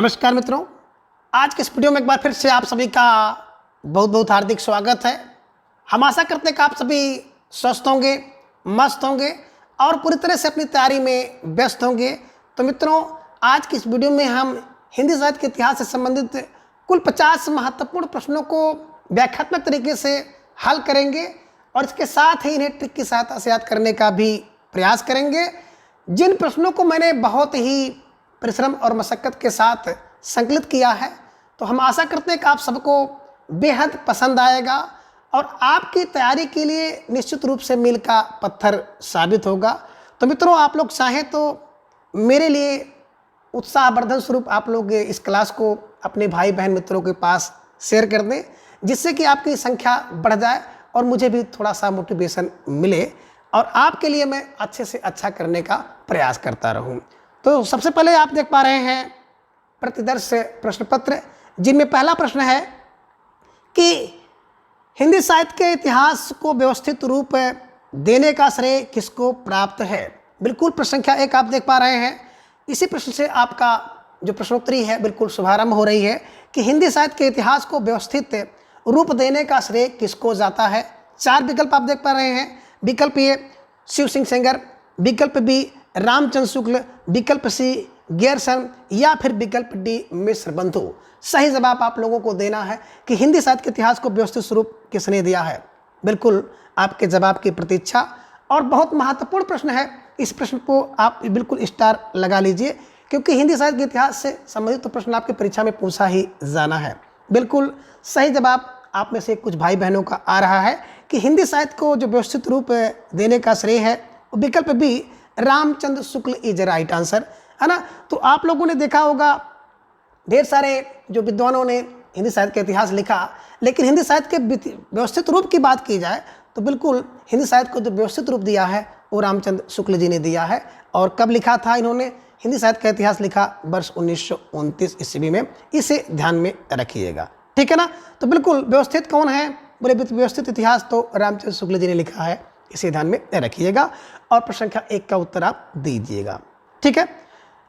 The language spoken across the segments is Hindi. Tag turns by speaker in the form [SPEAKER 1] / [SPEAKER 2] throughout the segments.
[SPEAKER 1] नमस्कार मित्रों, आज के इस वीडियो में एक बार फिर से आप सभी का बहुत बहुत हार्दिक स्वागत है। हम आशा करते हैं कि आप सभी स्वस्थ होंगे, मस्त होंगे और पूरी तरह से अपनी तैयारी में व्यस्त होंगे। तो मित्रों, आज की इस वीडियो में हम हिंदी साहित्य के इतिहास से संबंधित कुल 50 महत्वपूर्ण प्रश्नों को व्याख्यात्मक तरीके से हल करेंगे और इसके साथ ही इन्हें ट्रिक की सहायता से याद करने का भी प्रयास करेंगे। जिन प्रश्नों को मैंने बहुत ही परिश्रम और मशक्क़त के साथ संकलित किया है, तो हम आशा करते हैं कि आप सबको बेहद पसंद आएगा और आपकी तैयारी के लिए निश्चित रूप से मील का पत्थर साबित होगा। तो मित्रों, आप लोग चाहें तो मेरे लिए उत्साहवर्धन स्वरूप आप लोग इस क्लास को अपने भाई बहन मित्रों के पास शेयर कर दें, जिससे कि आपकी संख्या बढ़ जाए और मुझे भी थोड़ा सा मोटिवेशन मिले और आपके लिए मैं अच्छे से अच्छा करने का प्रयास करता रहूं। तो सबसे पहले आप देख पा रहे हैं प्रतिदर्श प्रश्न पत्र, जिनमें पहला प्रश्न है कि हिंदी साहित्य के इतिहास को व्यवस्थित रूप देने का श्रेय किसको प्राप्त है। बिल्कुल प्रश्न संख्या 1 आप देख पा रहे हैं। इसी प्रश्न से आपका जो प्रश्नोत्तरी है बिल्कुल शुभारंभ हो रही है कि हिंदी साहित्य के इतिहास को व्यवस्थित रूप देने का श्रेय किसको जाता है। 4 विकल्प आप देख पा रहे हैं। विकल्प ए शिव सिंह सेंगर, विकल्प बी रामचंद्र शुक्ल, विकल्प सी गेरसन या फिर विकल्प डी मिश्र बंधु। सही जवाब आप लोगों को देना है कि हिंदी साहित्य के इतिहास को व्यवस्थित स्वरूप किसने दिया है। बिल्कुल आपके जवाब की प्रतीक्षा और बहुत महत्वपूर्ण प्रश्न है। इस प्रश्न को आप बिल्कुल स्टार लगा लीजिए, क्योंकि हिंदी साहित्य के इतिहास से संबंधित तो प्रश्न आपकी परीक्षा में पूछा ही जाना है। बिल्कुल सही जवाब आप में से कुछ भाई बहनों का आ रहा है कि हिंदी साहित्य को जो व्यवस्थित रूप देने का श्रेय है वो विकल्प B Ramchandra Shukla is right answer, है ना। तो आप लोगों ने देखा होगा ढेर सारे जो विद्वानों ने हिंदी साहित्य का इतिहास लिखा, लेकिन हिंदी साहित्य के व्यवस्थित रूप की बात की जाए तो बिल्कुल हिंदी साहित्य को जो व्यवस्थित रूप दिया है वो रामचंद्र शुक्ल जी ने दिया है। और कब लिखा था इन्होंने हिंदी साहित्य का इतिहास? लिखा वर्ष 1929 ईस्वी में। इसे ध्यान में रखिएगा, ठीक है ना। तो बिल्कुल व्यवस्थित कौन है? बोले व्यवस्थित इतिहास तो रामचंद्र शुक्ल जी ने लिखा है, इसे ध्यान में रखिएगा और प्रश्न संख्या 1 का उत्तर आप दीजिएगा, ठीक है।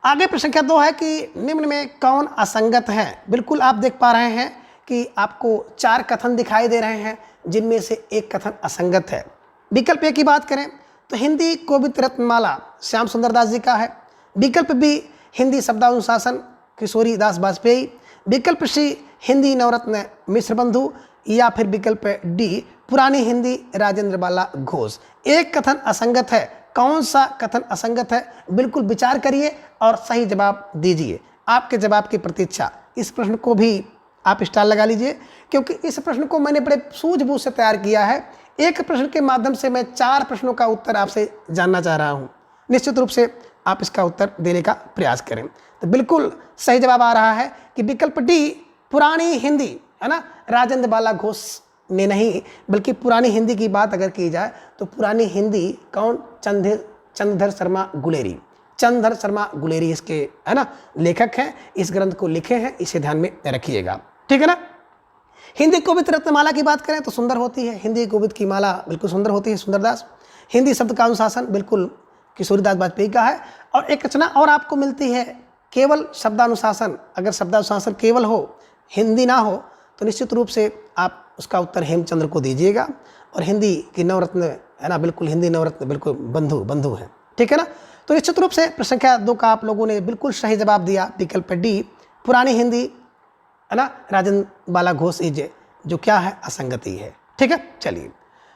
[SPEAKER 1] आगे प्रश्न संख्या 2 है कि निम्न में कौन असंगत है। बिल्कुल आप देख पा रहे हैं कि आपको 4 कथन दिखाई दे रहे हैं, जिनमें से एक कथन असंगत है। विकल्प ए की बात करें तो हिंदी कोविद रत्नमाला श्याम सुंदर दास जी का है। विकल्प बी हिंदी शब्दानुशासन किशोरी दास वाजपेयी, विकल्प सी हिंदी नवरत्न मिश्र बंधु या फिर विकल्प डी पुरानी हिंदी राजेंद्र बाला घोष। एक कथन असंगत है। कौन सा कथन असंगत है? बिल्कुल विचार करिए और सही जवाब दीजिए। आपके जवाब की प्रतीक्षा। इस प्रश्न को भी आप स्टार लगा लीजिए, क्योंकि इस प्रश्न को मैंने बड़े सूझबूझ से तैयार किया है। एक प्रश्न के माध्यम से मैं 4 प्रश्नों का उत्तर आपसे जानना चाह रहा हूँ। निश्चित रूप से आप इसका उत्तर देने का प्रयास करें। तो बिल्कुल सही जवाब आ रहा है कि विकल्प डी पुरानी हिंदी, है ना। राजेंद्र बाला घोष ने नहीं, बल्कि पुरानी हिंदी की बात अगर की जाए तो पुरानी हिंदी कौन? चंद्रधर शर्मा गुलेरी। चंद्रधर शर्मा गुलेरी इसके, है ना, लेखक हैं। इस ग्रंथ को लिखे हैं, इसे ध्यान में रखिएगा, ठीक है ना। हिंदी कोविद रत्नमाला की बात करें तो सुंदर होती है। हिंदी कोविद की माला बिल्कुल सुंदर होती है, सुंदरदास। हिंदी शब्द का अनुशासन बिल्कुल किशोरीदास वाजपेयी का है। और एक रचना और आपको मिलती है केवल शब्दानुशासन। अगर शब्दानुशासन केवल हो, हिंदी ना हो, तो निश्चित रूप से आप उसका उत्तर हेमचंद्र को दीजिएगा। और हिंदी की नवरत्न, है ना, बिल्कुल हिंदी नवरत्न बिल्कुल बंधु है, ठीक है ना। तो निश्चित रूप से प्रश्न संख्या 2 का आप लोगों ने बिल्कुल सही जवाब दिया। विकल्प डी पुरानी हिंदी, है ना, राजेंद्र बाला घोष इज, जो क्या है? असंगति है, ठीक है। चलिए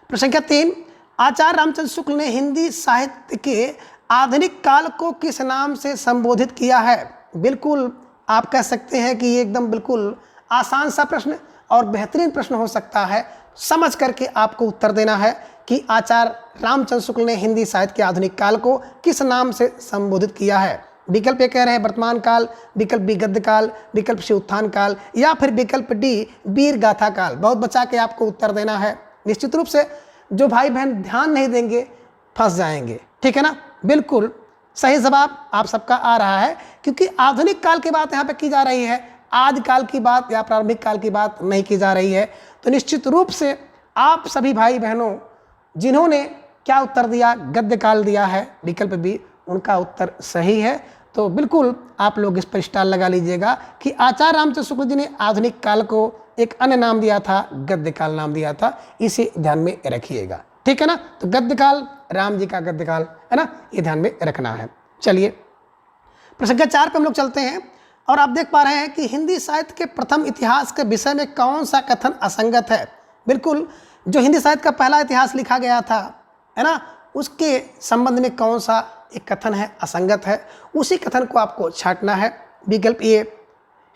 [SPEAKER 1] प्रश्न संख्या 3, आचार्य रामचंद्र शुक्ल ने हिंदी साहित्य के आधुनिक काल को किस नाम से संबोधित किया है। बिल्कुल आप कह सकते हैं कि ये एकदम बिल्कुल आसान सा प्रश्न और बेहतरीन प्रश्न हो सकता है। समझ करके आपको उत्तर देना है कि आचार्य रामचंद्र शुक्ल ने हिंदी साहित्य के आधुनिक काल को किस नाम से संबोधित किया है। विकल्प ए कह रहे हैं वर्तमान काल, विकल्प बी गद्य काल, विकल्प सी उत्थान काल या फिर विकल्प डी वीर गाथा काल। बहुत बचा के आपको उत्तर देना है। निश्चित रूप से जो भाई बहन ध्यान नहीं देंगे फंस जाएंगे, ठीक है ना। बिल्कुल सही जवाब आप सबका आ रहा है, क्योंकि आधुनिक काल की बात यहाँ पे की जा रही है, आदिकाल की बात या प्रारंभिक काल की बात नहीं की जा रही है। तो निश्चित रूप से आप सभी भाई बहनों जिन्होंने क्या उत्तर दिया? गद्य काल दिया है, विकल्प बी, उनका उत्तर सही है। तो बिल्कुल आप लोग इस पर स्टार लगा लीजिएगा कि आचार्य रामचंद्र शुक्ल जी ने आधुनिक काल को एक अन्य नाम दिया था, गद्य काल नाम दिया था, इसे ध्यान में रखिएगा। ठीक है ना। तो गद्य काल, राम जी का गद्य काल, है ना, ये ध्यान में रखना है। चलिए प्रश्न संख्या 4 पे हम लोग चलते हैं और आप देख पा रहे हैं कि हिंदी साहित्य के प्रथम इतिहास के विषय में कौन सा कथन असंगत है। बिल्कुल जो हिंदी साहित्य का पहला इतिहास लिखा गया था, है ना, उसके संबंध में कौन सा एक कथन है असंगत है, उसी कथन को आपको छांटना है। विकल्प ए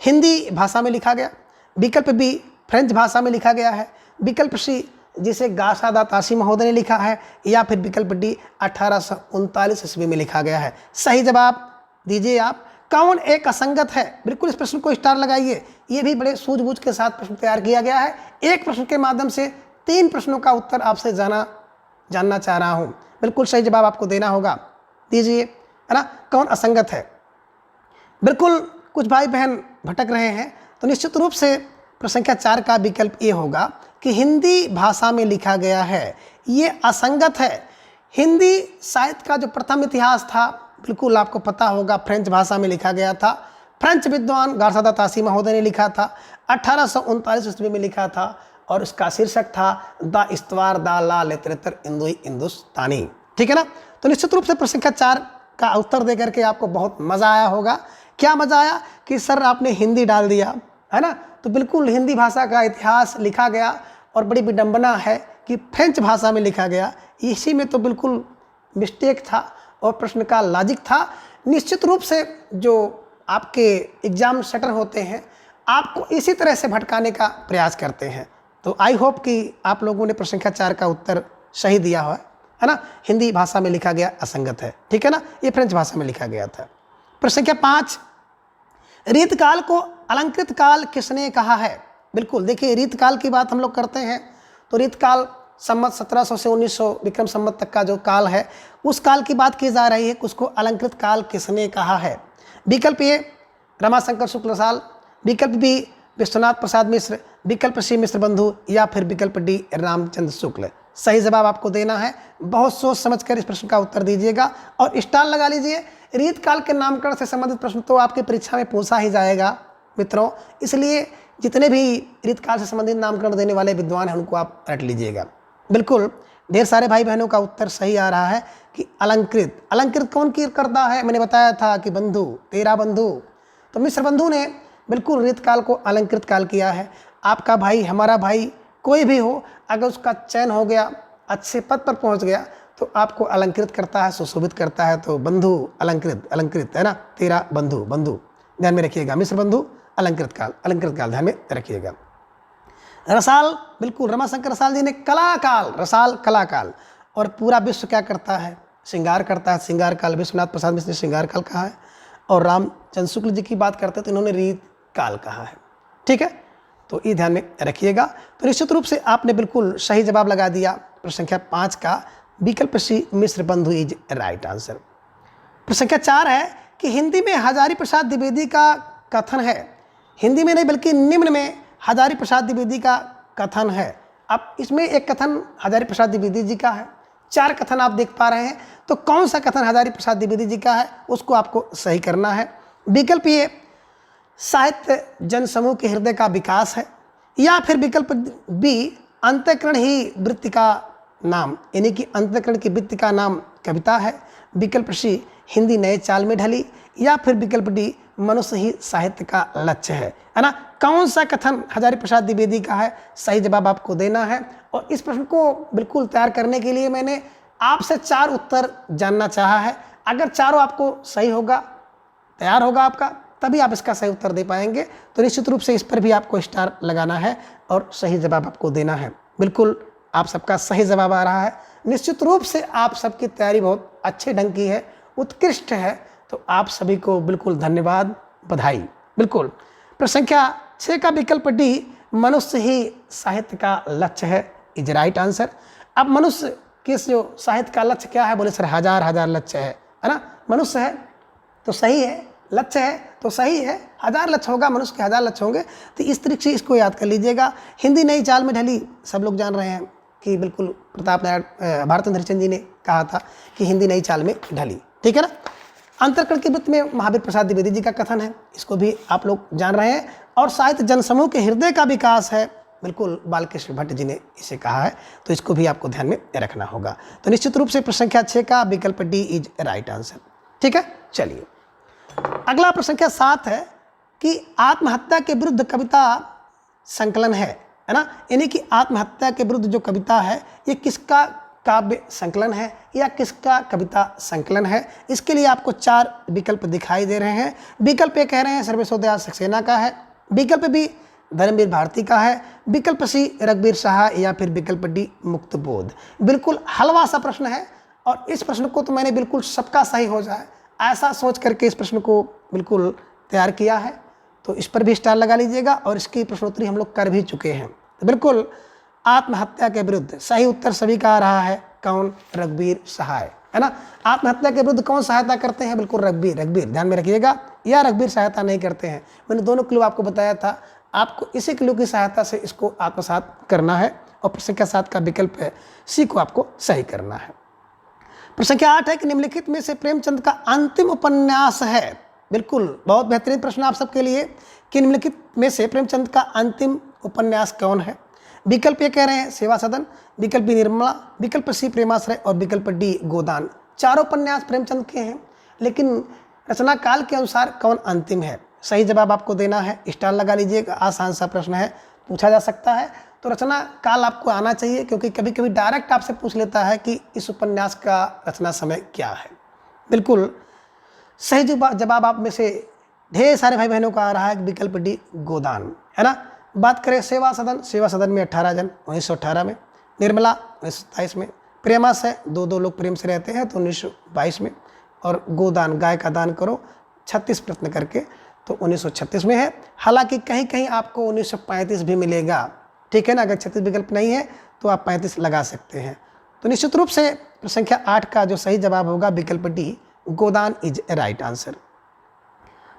[SPEAKER 1] हिंदी भाषा में लिखा गया, विकल्प बी फ्रेंच भाषा में लिखा गया है, विकल्प सी जिसे गासादा तासी महोदय ने लिखा है, या फिर विकल्प डी 1839 ईस्वी में लिखा गया है। सही जवाब दीजिए आप, कौन एक असंगत है। बिल्कुल इस प्रश्न को स्टार लगाइए। ये भी बड़े सूझबूझ के साथ प्रश्न तैयार किया गया है। एक प्रश्न के माध्यम से 3 प्रश्नों का उत्तर आपसे जानना चाह रहा हूँ। बिल्कुल सही जवाब आपको देना होगा, दीजिए, है ना, कौन असंगत है। बिल्कुल कुछ भाई बहन भटक रहे हैं, तो निश्चित रूप से प्रश्न संख्या 4 का विकल्प ये होगा कि हिंदी भाषा में लिखा गया है, ये असंगत है। हिंदी साहित्य का जो प्रथम इतिहास था, बिल्कुल आपको पता होगा, फ्रेंच भाषा में लिखा गया था। फ्रेंच विद्वान गासादा तासी महोदय ने लिखा था, 1839 ईस्वी में लिखा था, और उसका शीर्षक था द इस्तवार द ला लिटरेचर हिंदुस्तानी। ठीक है ना। तो निश्चित रूप से प्रश्न संख्या 4 का उत्तर दे करके आपको बहुत मज़ा आया होगा। क्या मज़ा आया कि सर आपने हिंदी डाल दिया, है ना। तो बिल्कुल हिंदी भाषा का इतिहास लिखा गया, और बड़ी विडंबना है कि फ्रेंच भाषा में लिखा गया। इसी में तो बिल्कुल मिस्टेक था और प्रश्न का लॉजिक था। निश्चित रूप से जो आपके एग्जाम सेटर होते हैं, आपको इसी तरह से भटकाने का प्रयास करते हैं। तो आई होप कि आप लोगों ने प्रश्न संख्या 4 का उत्तर सही दिया है ना। हिंदी भाषा में लिखा गया असंगत है, ठीक है ना, ये फ्रेंच भाषा में लिखा गया था। प्रश्न संख्या 5, रीतकाल को अलंकृत काल किसने कहा है। बिल्कुल देखिए, रीतकाल की बात हम लोग करते हैं तो रीतकाल संमत 1700 से 1900 विक्रम संमत तक का जो काल है, उस काल की बात की जा रही है। उसको अलंकृत काल किसने कहा है। विकल्प ए रमाशंकर शुक्ल साल, विकल्प बी विश्वनाथ प्रसाद मिश्र, विकल्प सी मिश्र बंधु, या फिर विकल्प डी रामचंद्र शुक्ल। सही जवाब आपको देना है। बहुत सोच समझकर इस प्रश्न का उत्तर दीजिएगा और स्टार लगा लीजिए। रीतकाल के नामकरण से संबंधित प्रश्न तो आपकी परीक्षा में पूछा ही जाएगा मित्रों, इसलिए जितने भी रीतकाल से संबंधित नामकरण देने वाले विद्वान हैं उनको आप रट लीजिएगा। बिल्कुल ढेर सारे भाई बहनों का उत्तर सही आ रहा है कि अलंकृत। अलंकृत कौन की करता है, मैंने बताया था कि बंधु, तेरा बंधु। तो मिश्र बंधु ने बिल्कुल रीतकाल को अलंकृत काल किया है। आपका भाई, हमारा भाई, कोई भी हो, अगर उसका चयन हो गया, अच्छे पद पर पहुंच गया, तो आपको अलंकृत करता है, सुशोभित करता है। तो बंधु अलंकृत, अलंकृत, है ना, तेरा बंधु, बंधु ध्यान में रखिएगा। मिश्र बंधु अलंकृत काल ध्यान में रखिएगा। रसाल, बिल्कुल रमाशंकर रसाल जी ने कला काल, रसाल कला काल, और पूरा विश्व क्या करता है, श्रृंगार करता है, श्रृंगार काल। विश्वनाथ प्रसाद मिश्र ने श्रृंगार काल कहा है, और रामचंद्र शुक्ल जी की बात करते हैं तो इन्होंने रीत काल कहा है। ठीक है, तो ये ध्यान में रखिएगा। तो निश्चित रूप से आपने बिल्कुल सही जवाब लगा दिया। प्रश्न संख्या 5 का विकल्प सी मिश्र बंधु इज राइट आंसर। प्रश्न संख्या 4 है कि हिंदी में हजारी प्रसाद द्विवेदी का कथन है। हिंदी में नहीं बल्कि निम्न में हजारी प्रसाद द्विवेदी का कथन है। अब इसमें एक कथन हजारी प्रसाद द्विवेदी जी का है, 4 कथन आप देख पा रहे हैं, तो कौन सा कथन हजारी प्रसाद द्विवेदी जी का है उसको आपको सही करना है। विकल्प ये साहित्य जनसमूह के हृदय का विकास है, या फिर विकल्प बी अंतःकरण ही वृत्ति का नाम, यानी कि अंतःकरण की वृत्ति का नाम कविता है। विकल्प सी हिंदी नए चाल में ढली, या फिर विकल्प डी मनुष्य ही साहित्य का लक्ष्य है ना। कौन सा कथन हजारी प्रसाद द्विवेदी का है, सही जवाब आपको देना है। और इस प्रश्न को बिल्कुल तैयार करने के लिए मैंने आपसे 4 उत्तर जानना चाहा है। अगर चारों आपको सही होगा, तैयार होगा आपका, तभी आप इसका सही उत्तर दे पाएंगे। तो निश्चित रूप से इस पर भी आपको स्टार लगाना है और सही जवाब आपको देना है। बिल्कुल आप सबका सही जवाब आ रहा है। निश्चित रूप से आप सबकी तैयारी बहुत अच्छे ढंग की है, उत्कृष्ट है। तो आप सभी को बिल्कुल धन्यवाद, बधाई। बिल्कुल प्रश्न संख्या 6 का विकल्प डी मनुष्य ही साहित्य का लक्ष्य है इज राइट आंसर। अब मनुष्य किस जो साहित्य का लक्ष्य क्या है, बोले सर हजार लक्ष्य है ना। मनुष्य है तो सही है, लक्ष्य है तो सही है, 1000 लक्ष्य होगा, मनुष्य के 1000 लक्ष्य होंगे। तो इस तरीके से इसको याद कर लीजिएगा। हिंदी नई चाल में ढली, सब लोग जान रहे हैं कि बिल्कुल प्रताप नारायण भारतेंद्र हरिश्चंद्र जी ने कहा था कि हिंदी नई चाल में ढली। ठीक है ना। अंतरकण की वृत्त में महावीर प्रसाद द्विवेदी जी का कथन है, इसको भी आप लोग जान रहे हैं। और साहित्य जनसमूह के हृदय का विकास है, बिल्कुल बालकृष्ण भट्ट जी ने इसे कहा है, तो इसको भी आपको ध्यान में रखना होगा। तो निश्चित रूप से प्रश्न संख्या 6 का विकल्प डी इज राइट आंसर। ठीक है, चलिए अगला प्रश्न संख्या 7 है कि आत्महत्या के विरुद्ध कविता संकलन है ना, यानी कि आत्महत्या के विरुद्ध जो कविता है ये किसका काव्य संकलन है या किसका कविता संकलन है। इसके लिए आपको 4 विकल्प दिखाई दे रहे हैं। विकल्प ए कह रहे हैं सर्वेश्वर दयाल सक्सेना का है, विकल्प बी धर्मवीर भारती का है, विकल्प सी रघुवीर शाह या फिर विकल्प डी मुक्त बोध। बिल्कुल हलवा सा प्रश्न है और इस प्रश्न को तो मैंने बिल्कुल सबका सही हो जाए ऐसा सोच करके इस प्रश्न को बिल्कुल तैयार किया है, तो इस पर भी स्टार लगा लीजिएगा। और इसकी प्रश्नोत्तरी हम लोग कर भी चुके हैं। तो बिल्कुल आत्महत्या के विरुद्ध सही उत्तर सभी का आ रहा है, कौन? रघुवीर सहाय, है ना। आत्महत्या के विरुद्ध कौन सहायता करते हैं? बिल्कुल रघुवीर ध्यान में रखिएगा, या रघुवीर सहायता नहीं करते हैं। मैंने दोनों क्लू आपको बताया था, आपको इसी क्लू की सहायता से इसको आत्मसात करना है। और प्रश्न संख्या 7 का विकल्प है सी को आपको सही करना है। प्रश्न संख्या 8 है कि निम्नलिखित में से प्रेमचंद का अंतिम उपन्यास है। बिल्कुल बहुत बेहतरीन प्रश्न आप सबके लिए कि निम्नलिखित में से प्रेमचंद का अंतिम उपन्यास कौन है। विकल्प ये कह रहे हैं सेवा सदन, विकल्प बी निर्मला, विकल्प सी प्रेमाश्रय और विकल्प डी गोदान। चारों उपन्यास प्रेमचंद के हैं, लेकिन रचना काल के अनुसार कौन अंतिम है? सही जवाब आपको देना है, स्टार लगा लीजिएगा। आसान सा प्रश्न है, पूछा जा सकता है, तो रचना काल आपको आना चाहिए, क्योंकि कभी कभी डायरेक्ट आपसे पूछ लेता है कि इस उपन्यास का रचना समय क्या है। बिल्कुल सही जवाब आप में से ढेर सारे भाई बहनों का आ रहा है विकल्प डी गोदान, है ना। बात करें सेवा सदन में 18 जन 1918 में, निर्मला 1927 में, प्रेमाश्रय 2 लोग प्रेम से रहते हैं तो 1922 में, और गोदान गाय का दान करो 36 प्रयत्न करके तो 1936 में है। हालांकि कहीं कहीं आपको 1935 भी मिलेगा, ठीक है ना। अगर 36 विकल्प नहीं है तो आप 35 लगा सकते हैं। तो निश्चित रूप से संख्या 8 का जो सही जवाब होगा विकल्प D Godan is right answer.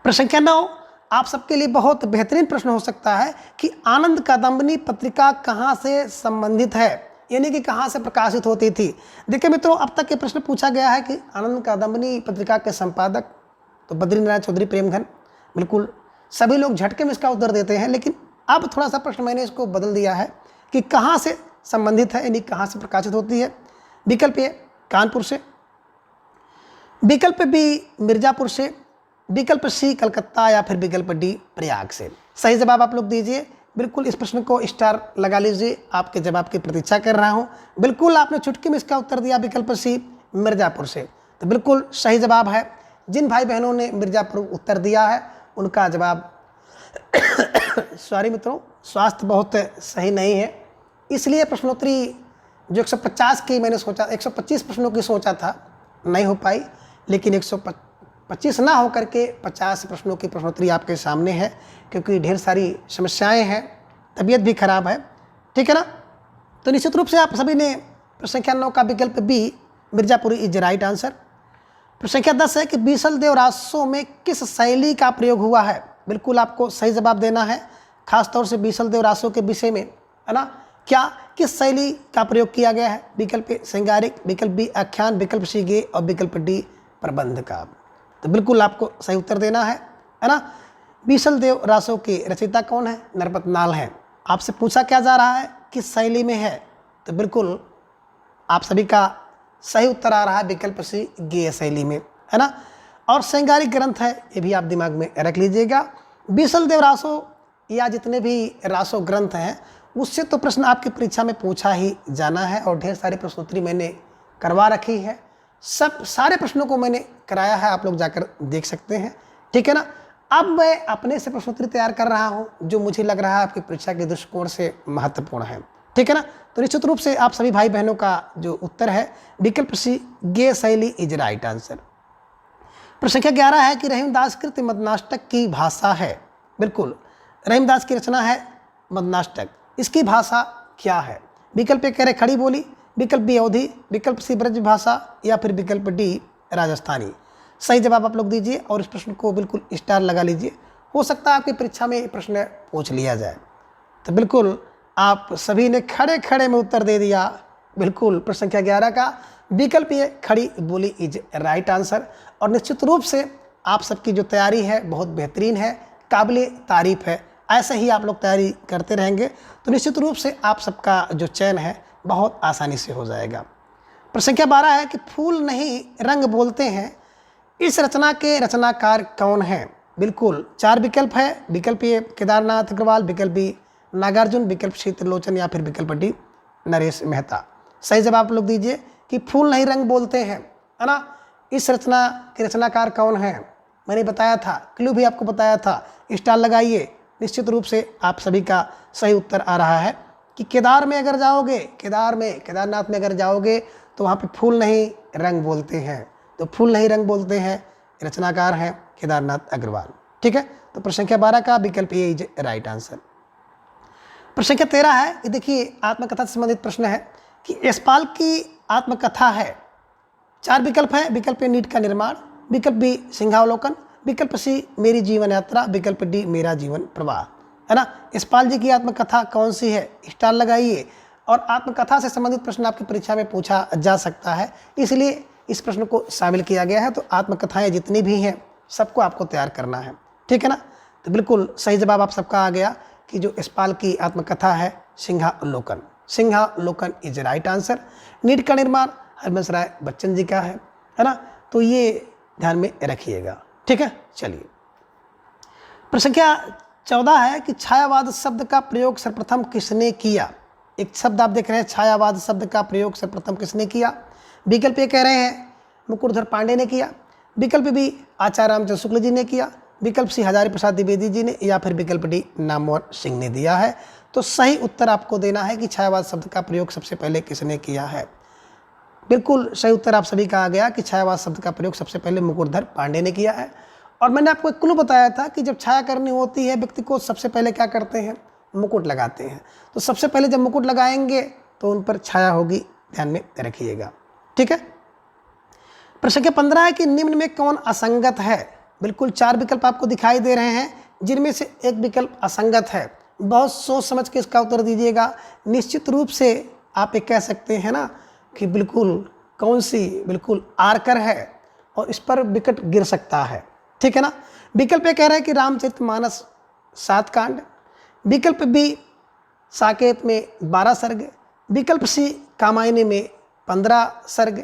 [SPEAKER 1] प्रश्न संख्या 9 आप सबके लिए बहुत बेहतरीन प्रश्न हो सकता है कि आनंद कादंबनी पत्रिका कहाँ से संबंधित है, यानी कि कहाँ से प्रकाशित होती थी। देखिए मित्रों, अब तक ये प्रश्न पूछा गया है कि आनंद कादंबनी पत्रिका के संपादक तो बद्रीनारायण चौधरी प्रेमघन, बिल्कुल सभी लोग झटके में इसका उत्तर देते हैं। लेकिन अब थोड़ा सा प्रश्न मैंने इसको बदल दिया है कि कहाँ से संबंधित है, यानी कहाँ से प्रकाशित होती है। विकल्प ए कानपुर से, विकल्प बी मिर्जापुर से, विकल्प सी कलकत्ता या फिर विकल्प डी प्रयाग से। सही जवाब आप लोग दीजिए। बिल्कुल इस प्रश्न को स्टार लगा लीजिए, आपके जवाब की प्रतीक्षा कर रहा हूँ। बिल्कुल आपने चुटकी में इसका उत्तर दिया विकल्प सी मिर्जापुर से, तो बिल्कुल सही जवाब है। जिन भाई बहनों ने मिर्जापुर उत्तर दिया है उनका जवाब सॉरी मित्रों, स्वास्थ्य बहुत सही नहीं है, इसलिए प्रश्नोत्तरी जो 150 की मैंने सोचा 125 प्रश्नों की सोचा था नहीं हो पाई, लेकिन 125 ना हो करके 50 प्रश्नों की प्रश्नोत्तरी आपके सामने है, क्योंकि ढेर सारी समस्याएं हैं, तबीयत भी खराब है, ठीक है ना। तो निश्चित रूप से आप सभी ने प्रश्न संख्या 9 का विकल्प B Mirzapuri is right answer. प्रश्न संख्या 10 है कि बीसल देव रासों में किस शैली का प्रयोग हुआ है। बिल्कुल आपको सही जवाब देना है, खासतौर से बीसल देव रासों के विषय में, है ना। क्या किस शैली का प्रयोग किया गया है? विकल्प ए श्रृंगारिक, विकल्प बी आख्यान, विकल्प सी गे और विकल्प डी प्रबंध का। तो बिल्कुल आपको सही उत्तर देना है ना। बीसल देव रासों के रचयिता कौन है? नरपत नाल हैं। आपसे पूछा क्या जा रहा है किस शैली में है, तो बिल्कुल आप सभी का सही उत्तर आ रहा है विकल्प सी गेय शैली में, है ना। और श्रृंगारिक ग्रंथ है, ये भी आप दिमाग में रख लीजिएगा। बीसल देव रासों या जितने भी रासो ग्रंथ हैं उससे तो प्रश्न आपकी परीक्षा में पूछा ही जाना है, और ढेर सारी प्रश्नोत्तरी मैंने करवा रखी है, सब सारे प्रश्नों को मैंने कराया है, आप लोग जाकर देख सकते हैं, ठीक है ना। अब मैं अपने से प्रश्नोत्तरी तैयार कर रहा हूं जो मुझे लग रहा है आपकी परीक्षा के दृष्टिकोण से महत्वपूर्ण है, ठीक है ना। तो निश्चित रूप से आप सभी भाई बहनों का जो उत्तर है विकल्प सी गेय शैली इज राइट आंसर। प्रश्न संख्या 11 है कि रहीमदास कृत मदनाष्टक की भाषा है। बिल्कुल रहीमदास की रचना है मदनाष्टक, इसकी भाषा क्या है? विकल्प ए कह रहे खड़ी बोली, विकल्प बी अवधी, विकल्प सी ब्रज भाषा या फिर विकल्प डी राजस्थानी। सही जवाब आप लोग दीजिए और इस प्रश्न को बिल्कुल स्टार लगा लीजिए, हो सकता है आपकी परीक्षा में ये प्रश्न पूछ लिया जाए। तो बिल्कुल आप सभी ने खड़े खड़े में उत्तर दे दिया, बिल्कुल प्रश्न संख्या 11 का विकल्प ए खड़ी बोली इज राइट आंसर। और निश्चित रूप से आप सबकी जो तैयारी है बहुत बेहतरीन है, काबिल तारीफ है। ऐसे ही आप लोग तैयारी करते रहेंगे तो निश्चित रूप से आप सबका जो चयन है बहुत आसानी से हो जाएगा। प्रश्न संख्या 12 है कि फूल नहीं रंग बोलते हैं, इस रचना के रचनाकार कौन हैं? बिल्कुल 4 विकल्प है। विकल्प ए केदारनाथ अग्रवाल, विकल्प बी नागार्जुन, विकल्प सी त्रिलोचन या फिर विकल्प डी नरेश मेहता। सही जवाब आप लोग दीजिए कि फूल नहीं रंग बोलते हैं, है ना। इस रचना के रचनाकार कौन है? मैंने बताया था, क्लू भी आपको बताया था, स्टार लगाइए। निश्चित रूप से आप सभी का सही उत्तर आ रहा है कि केदार में अगर जाओगे, केदारनाथ में अगर जाओगे तो वहाँ पे फूल नहीं रंग बोलते हैं। तो फूल नहीं रंग बोलते हैं, रचनाकार हैं केदारनाथ अग्रवाल। ठीक है, तो प्रश्न संख्या 12 का विकल्प ए इज राइट आंसर। प्रश्न संख्या 13 है, ये देखिए आत्मकथा से संबंधित प्रश्न है कि यशपाल की आत्मकथा है। 4 विकल्प है। विकल्प ए नीट का निर्माण, विकल्प बी सिंहावलोकन, विकल्प सी मेरी जीवन यात्रा, विकल्प डी मेरा जीवन प्रवाह, है ना। यशपाल जी की आत्मकथा कौन सी है? स्टार लगाइए। और आत्मकथा से संबंधित प्रश्न आपकी परीक्षा में पूछा जा सकता है, इसलिए इस प्रश्न को शामिल किया गया है। तो आत्मकथाएं जितनी भी हैं सबको आपको तैयार करना है, ठीक है ना। तो बिल्कुल सही जवाब आप सबका आ गया कि जो यशपाल की आत्मकथा है सिंहावलोकन, सिंहावलोकन इज राइट आंसर। नीट का निर्माण हरबंस राय बच्चन जी का है ना। तो ये ध्यान में रखिएगा, ठीक है। चलिए प्रश्न संख्या 14 है कि छायावाद शब्द का प्रयोग सर्वप्रथम किसने किया? एक शब्द आप देख रहे हैं, छायावाद शब्द का प्रयोग सर्वप्रथम किसने किया? विकल्प ये कह रहे हैं मुकुटधर पांडे ने किया, विकल्प बी आचार्य रामचंद्र शुक्ल जी ने किया, विकल्प सी हजारी प्रसाद द्विवेदी जी ने, या फिर विकल्प डी नामवर सिंह ने दिया है। तो सही उत्तर आपको देना है कि छायावाद शब्द का प्रयोग सबसे पहले किसने किया है। बिल्कुल सही उत्तर आप सभी का आ गया कि छायावाद शब्द का प्रयोग सबसे पहले मुकुटधर पांडे ने किया है। और मैंने आपको एक क्लू बताया था कि जब छाया करनी होती है व्यक्ति को, सबसे पहले क्या करते हैं? मुकुट लगाते हैं। तो सबसे पहले जब मुकुट लगाएंगे तो उन पर छाया होगी, ध्यान में रखिएगा, ठीक है। प्रश्न संख्या 15 है कि निम्न में कौन असंगत है? बिल्कुल 4 विकल्प आपको दिखाई दे रहे हैं, जिनमें से एक विकल्प असंगत है। बहुत सोच समझ के इसका उत्तर दीजिएगा। निश्चित रूप से आप ये कह सकते हैं ना कि बिल्कुल कौन सी, बिल्कुल आर्कर है और इस पर विकट गिर सकता है, ठीक है ना। विकल्प ये कह रहे हैं कि रामचरितमानस 7 कांड, विकल्प बी साकेत में 12 सर्ग, विकल्प सी कामायनी में 15 सर्ग,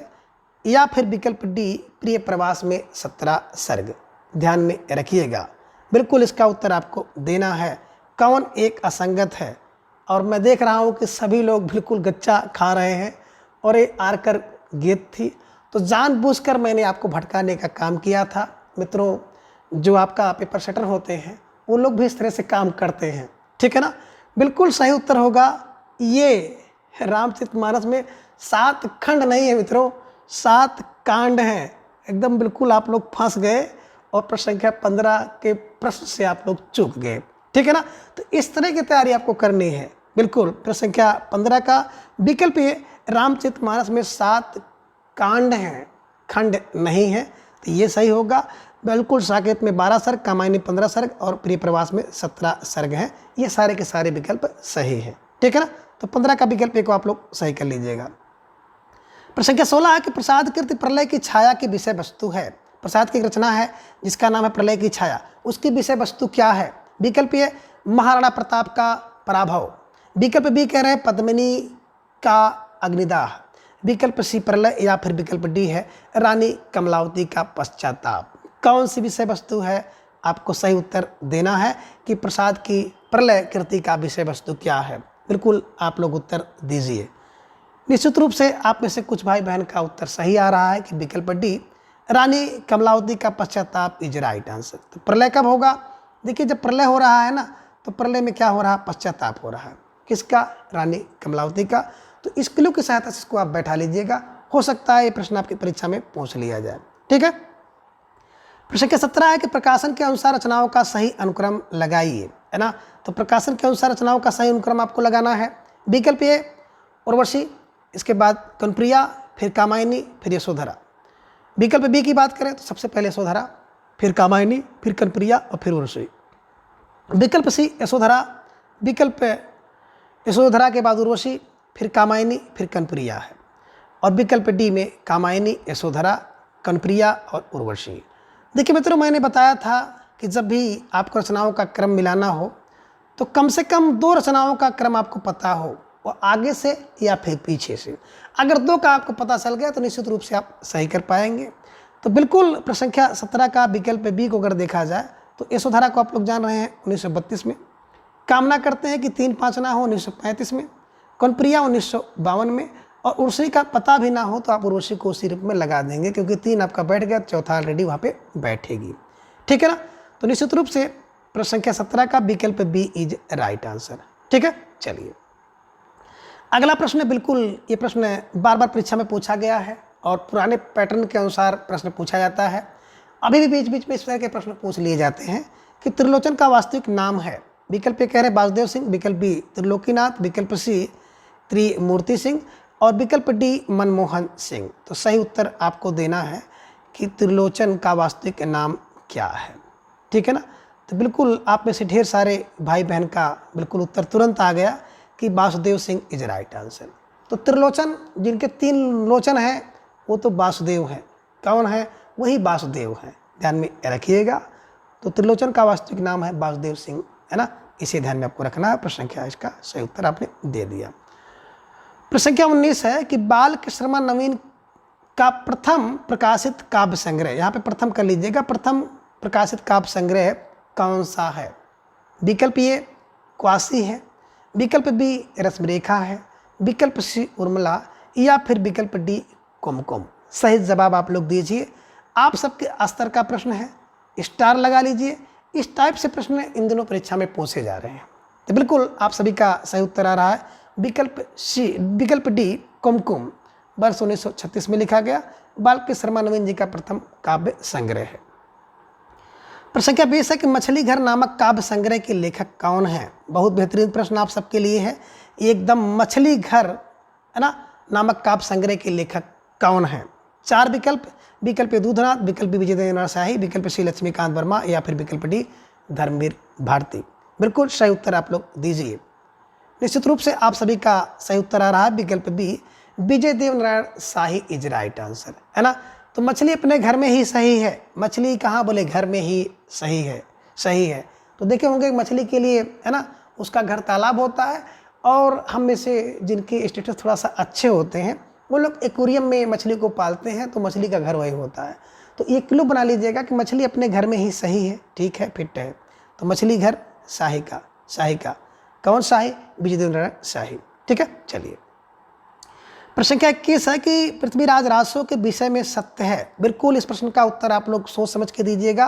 [SPEAKER 1] या फिर विकल्प डी प्रिय प्रवास में 17 सर्ग। ध्यान में रखिएगा, बिल्कुल इसका उत्तर आपको देना है कौन एक असंगत है। और मैं देख रहा हूँ कि सभी लोग बिल्कुल गच्चा खा रहे हैं और ये आर्कर गेंद थी, तो जानबूझकर मैंने आपको भटकाने का काम किया था। मित्रों, जो आपका पेपर सेटर होते हैं वो लोग भी इस तरह से काम करते हैं, ठीक है ना। बिल्कुल सही उत्तर होगा ये रामचरितमानस में 7 खंड नहीं है मित्रों, 7 कांड हैं। एकदम बिल्कुल आप लोग फंस गए और प्रश्न संख्या 15 के प्रश्न से आप लोग चूक गए, ठीक है ना। तो इस तरह की तैयारी आपको करनी है। बिल्कुल प्रश्न संख्या 15 का विकल्प ये रामचरितमानस में 7 कांड हैं, खंड नहीं है, तो ये सही होगा। बिल्कुल साकेत में 12 सर्ग, कामायनी 15 सर्ग और प्रिय प्रवास में 17 सर्ग हैं। ये सारे के सारे विकल्प सही हैं, ठीक है ना। तो 15 का विकल्प को आप लोग सही कर लीजिएगा। प्रश्न संख्या 16 है कि प्रसाद कृति प्रलय की छाया की विषय वस्तु है। प्रसाद की एक रचना है जिसका नाम है प्रलय की छाया, उसकी विषय वस्तु क्या है? विकल्प ये महाराणा प्रताप का पराभव, विकल्प बी कह रहे हैं पद्मिनी का अग्निदाह, विकल्प सी प्रलय, या फिर विकल्प डी है रानी कमलावती का पश्चाताप। कौन सी विषय वस्तु है? आपको सही उत्तर देना है कि प्रसाद की प्रलय कृति का विषय वस्तु क्या है। बिल्कुल आप लोग उत्तर दीजिए। निश्चित रूप से आप में से कुछ भाई बहन का उत्तर सही आ रहा है कि विकल्प डी रानी कमलावती का पश्चाताप इज राइट आंसर। तो प्रलय कब होगा? देखिए जब प्रलय हो रहा है ना, तो प्रलय में क्या हो रहा है? पश्चाताप हो रहा है। किसका? रानी कमलावती का। तो इस क्लू की सहायता से इसको आप बैठा लीजिएगा, हो सकता है ये प्रश्न आपकी परीक्षा में पूछ लिया जाए, ठीक है। प्रश्न के 17 है कि प्रकाशन के अनुसार रचनाओं का सही अनुक्रम लगाइए, है ना। तो प्रकाशन के अनुसार रचनाओं का सही अनुक्रम आपको लगाना है। विकल्प ए उर्वशी, इसके बाद कनप्रिया, फिर कामायनी, फिर यशोधरा। विकल्प बी की बात करें तो सबसे पहले यशोधरा, फिर कामायनी, फिर कनप्रिया और फिर उर्वशी। विकल्प सी यशोधरा, विकल्प यशोधरा के बाद उर्वशी, फिर कामायनी, फिर कनप्रिया है। और विकल्प डी में कामायनी, यशोधरा, कनप्रिया और उर्वशी। देखिए मित्रों, मैंने बताया था कि जब भी आपको रचनाओं का क्रम मिलाना हो तो कम से कम 2 रचनाओं का क्रम आपको पता हो, वो आगे से या फिर पीछे से। अगर 2 का आपको पता चल गया तो निश्चित रूप से आप सही कर पाएंगे। तो बिल्कुल प्रश्न संख्या 17 का विकल्प बी को अगर देखा जाए तो यशोधरा को आप लोग जान रहे हैं 1932 में, कामना करते हैं कि 3-5 ना हो 1935 में, कनप्रिया 1952 में, और उर्वशी का पता भी ना हो तो आप उर्वशी को उसी रूप में लगा देंगे, क्योंकि 3 आपका बैठ गया, चौथा ऑलरेडी वहाँ पे बैठेगी। ठीक है ना। तो निश्चित रूप से प्रश्न संख्या 17 का विकल्प बी इज राइट आंसर। ठीक है, चलिए अगला प्रश्न। बिल्कुल ये प्रश्न बार बार परीक्षा में पूछा गया है और पुराने पैटर्न के अनुसार प्रश्न पूछा जाता है। अभी भी बीच बीच में इस तरह के प्रश्न पूछ लिए जाते हैं कि त्रिलोचन का वास्तविक नाम है। विकल्प ए कह रहे वासुदेव सिंह, विकल्प बी त्रिलोकीनाथ, विकल्प सी त्रिमूर्ति सिंह और विकल्प डी मनमोहन सिंह। तो सही उत्तर आपको देना है कि त्रिलोचन का वास्तविक नाम क्या है। ठीक है ना। तो बिल्कुल आप में से ढेर सारे भाई बहन का बिल्कुल उत्तर तुरंत आ गया कि Vasudev Singh is right answer. तो त्रिलोचन जिनके 3 लोचन हैं वो तो वासुदेव हैं। कौन है? वही वासुदेव हैं, ध्यान में रखिएगा। तो त्रिलोचन का वास्तविक नाम है वासुदेव सिंह, है ना, इसे ध्यान में आपको रखना है। प्रश्न संख्या इसका सही उत्तर आपने दे दिया। प्रश्न संख्या 19 है कि बाल के शर्मा नवीन का प्रथम प्रकाशित काव्य संग्रह, यहाँ पे प्रथम कर लीजिएगा, प्रथम प्रकाशित काव्य संग्रह कौन सा है? विकल्प ए क्वासी है, विकल्प बी रश्मिरेखा है, विकल्प सी उर्मिला या फिर विकल्प डी कुमकुम। सही जवाब आप लोग दीजिए। आप सबके स्तर का प्रश्न है, स्टार लगा लीजिए। इस टाइप से प्रश्न इन दिनों परीक्षा में पूछे जा रहे हैं। तो बिल्कुल आप सभी का सही उत्तर आ रहा है विकल्प डी कुमकुम, वर्ष 1936 में लिखा गया। बाल के शर्मा नवीन जी का प्रथम काव्य संग्रह है। प्रश्न संख्या 20 है कि मछली घर नामक काव्य संग्रह के लेखक कौन है? बहुत बेहतरीन प्रश्न आप सबके लिए है एकदम। मछली घर, है ना, नामक काव्य संग्रह के लेखक कौन है? 4 विकल्प। विकल्प ए दूधनाथ, विकल्प बी विजयेंद्र शाही, विकल्प सी लक्ष्मीकांत वर्मा या फिर विकल्प डी धर्मवीर भारती। बिल्कुल सही उत्तर आप लोग दीजिए। निश्चित रूप से आप सभी का सही उत्तर आ रहा है विकल्प B Vijaydev Narayan Shahi is right answer, है ना। तो मछली अपने घर में ही सही है। मछली कहाँ? बोले घर में ही सही है, सही है। तो देखे होंगे मछली के लिए, है ना, उसका घर तालाब होता है और हम में से जिनके स्टेटस थोड़ा सा अच्छे होते हैं वो लोग एक्वेरियम में मछली को पालते हैं, तो मछली का घर वही होता है। तो ये क्लू बना लीजिएगा कि मछली अपने घर में ही सही है, ठीक है, फिट है। तो मछली घर शाही का कौन शाही? विजयदेव नारायण शाही। ठीक है, चलिए प्रश्न संख्या 21 है कि पृथ्वीराज रासो के विषय में सत्य है। बिल्कुल इस प्रश्न का उत्तर आप लोग सोच समझ के दीजिएगा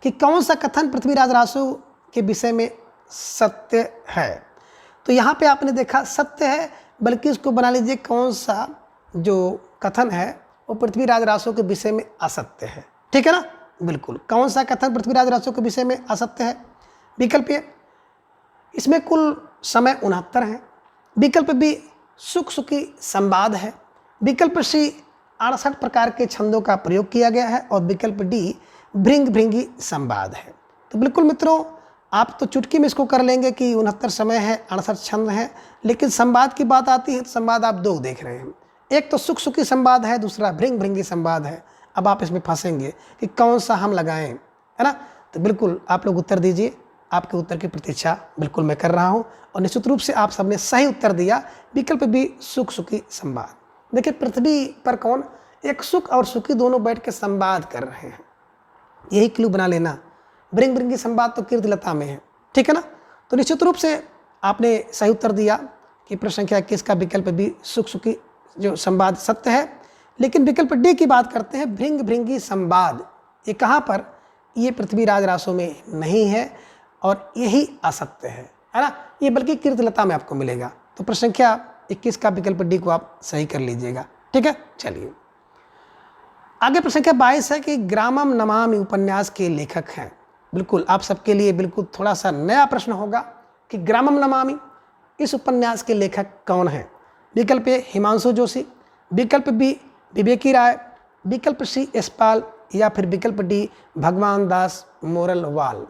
[SPEAKER 1] कि कौन सा कथन पृथ्वीराज रासो के विषय में सत्य है। तो यहाँ पे आपने देखा सत्य है, बल्कि इसको बना लीजिए कौन सा जो कथन है वो पृथ्वीराज रासो के विषय में असत्य है। ठीक है ना। बिल्कुल कौन सा कथन पृथ्वीराज रासो के विषय में असत्य है? विकल्प ए इसमें कुल समय 69 है, विकल्प बी सुख सुखी संवाद है, विकल्प सी 68 प्रकार के छंदों का प्रयोग किया गया है और विकल्प डी भृंग भृंगी संवाद है। तो बिल्कुल मित्रों आप तो चुटकी में इसको कर लेंगे कि 69 समय है, 68 छंद है, लेकिन संवाद की बात आती है तो संवाद आप 2 देख रहे हैं। एक तो सुख सुखी संवाद है, दूसरा भृंग भृंगी संवाद है। अब आप इसमें फंसेंगे कि कौन सा हम लगाएं, है ना। तो बिल्कुल आप लोग उत्तर दीजिए। आपके उत्तर की प्रतीक्षा बिल्कुल मैं कर रहा हूं और निश्चित रूप से आप सबने सही उत्तर दिया विकल्प भी सुख सुखी संवाद। देखिए पृथ्वी पर कौन? एक सुख और सुखी दोनों बैठ के संवाद कर रहे हैं, यही क्लू बना लेना। भृंग भृंगी संवाद तो कीर्तिलता में है। ठीक है ना। तो निश्चित रूप से आपने सही उत्तर दिया कि प्रश्न संख्या 21 का विकल्प भी सुख सुखी जो संवाद सत्य है। लेकिन विकल्प डी की बात करते हैं, भृंग भृंगी संवाद, ये कहाँ पर? ये पृथ्वीराज रासो में नहीं है और यही असत्य है ना। ये बल्कि कीर्तिलता में आपको मिलेगा। तो प्रश्न संख्या 21 का विकल्प डी को आप सही कर लीजिएगा। ठीक है, चलिए आगे प्रश्न संख्या 22 है कि ग्रामम नमामि उपन्यास के लेखक हैं। बिल्कुल आप सबके लिए बिल्कुल थोड़ा सा नया प्रश्न होगा कि ग्रामम नमामि इस उपन्यास के लेखक कौन है? विकल्प ए हिमांशु जोशी, विकल्प बी विवेकी राय, विकल्प सी यशपाल या फिर विकल्प डी भगवान दास मोरलवाल।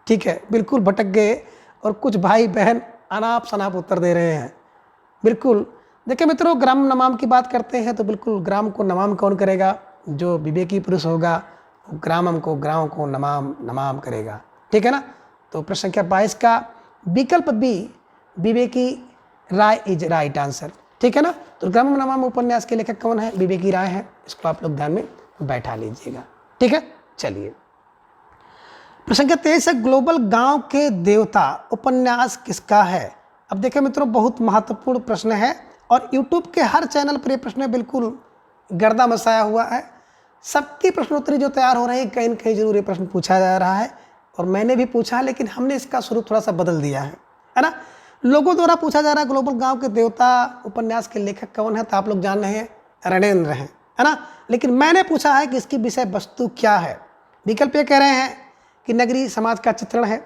[SPEAKER 1] ठीक है, बिल्कुल भटक गए और कुछ भाई बहन अनाप शनाप उत्तर दे रहे हैं। बिल्कुल देखिए मित्रों, ग्राम नमाम की बात करते हैं तो बिल्कुल ग्राम को नमाम कौन करेगा? जो विवेकी पुरुष होगा वो ग्रामम को ग्राम को नमाम नमाम करेगा। ठीक है ना। तो प्रश्न संख्या 22 का विकल्प बी विवेकी राय इज राइट आंसर। ठीक है ना। तो ग्राम नमाम उपन्यास के लेखक कौन है? विवेकी राय है। इसको आप लोग ध्यान में बैठा लीजिएगा। ठीक है, चलिए प्रश्न संख्या 23 है ग्लोबल गांव के देवता उपन्यास किसका है? अब देखिए मित्रों, बहुत महत्वपूर्ण प्रश्न है और YouTube के हर चैनल पर ये प्रश्न बिल्कुल गर्दा मचाया हुआ है। सबकी प्रश्नोत्तरी जो तैयार हो रही है कहीं न कहीं जरूर ये प्रश्न पूछा जा रहा है और मैंने भी पूछा, लेकिन हमने इसका स्वरूप थोड़ा सा बदल दिया है ना। लोगों द्वारा पूछा जा रहा है ग्लोबल गांव के देवता उपन्यास के लेखक कौन है, तो आप लोग जान रहे हैं रणेंद्र हैं, है ना। लेकिन मैंने पूछा है कि इसकी विषय वस्तु क्या है। विकल्प ये कह रहे हैं कि नगरीय समाज का चित्रण है,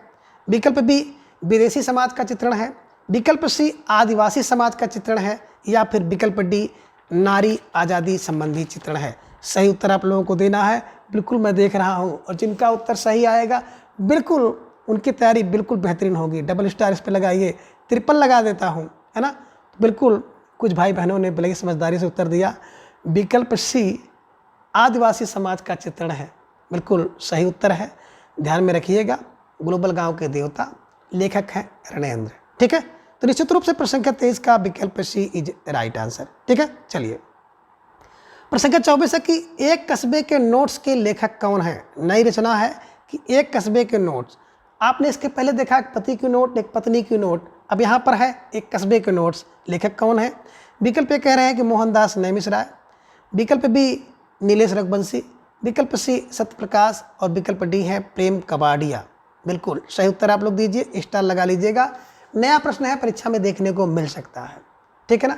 [SPEAKER 1] विकल्प बी विदेशी समाज का चित्रण है, विकल्प सी आदिवासी समाज का चित्रण है, या फिर विकल्प डी नारी आज़ादी संबंधी चित्रण है। सही उत्तर आप लोगों को देना है। बिल्कुल मैं देख रहा हूँ और जिनका उत्तर सही आएगा बिल्कुल उनकी तैयारी बिल्कुल बेहतरीन होगी। डबल स्टार इस पर लगाइए, ट्रिपल लगा देता हूँ, है ना। बिल्कुल कुछ भाई बहनों ने बड़ी समझदारी से उत्तर दिया। विकल्प सी आदिवासी समाज का चित्रण है, बिल्कुल सही उत्तर है। ध्यान में रखिएगा, ग्लोबल गांव के देवता लेखक हैं रणेंद्र। ठीक है, तो निश्चित रूप से प्रश्न संख्या 23 का विकल्प सी इज राइट आंसर। ठीक है, चलिए प्रश्न संख्या 24 है कि एक कस्बे के नोट्स के लेखक कौन है? नई रचना है कि एक कस्बे के नोट्स। आपने इसके पहले देखा एक पति की नोट एक पत्नी की नोट, अब यहाँ पर है एक कस्बे के नोट्स। लेखक कौन है? विकल्प ये कह रहे हैं कि मोहनदास नैमिषराय, विकल्प बी नीलेश रघुवंशी, विकल्प सी सत्यप्रकाश और विकल्प डी है प्रेम कबाड़िया। बिल्कुल सही उत्तर आप लोग दीजिए, स्टार लगा लीजिएगा। नया प्रश्न है, परीक्षा में देखने को मिल सकता है। ठीक है ना।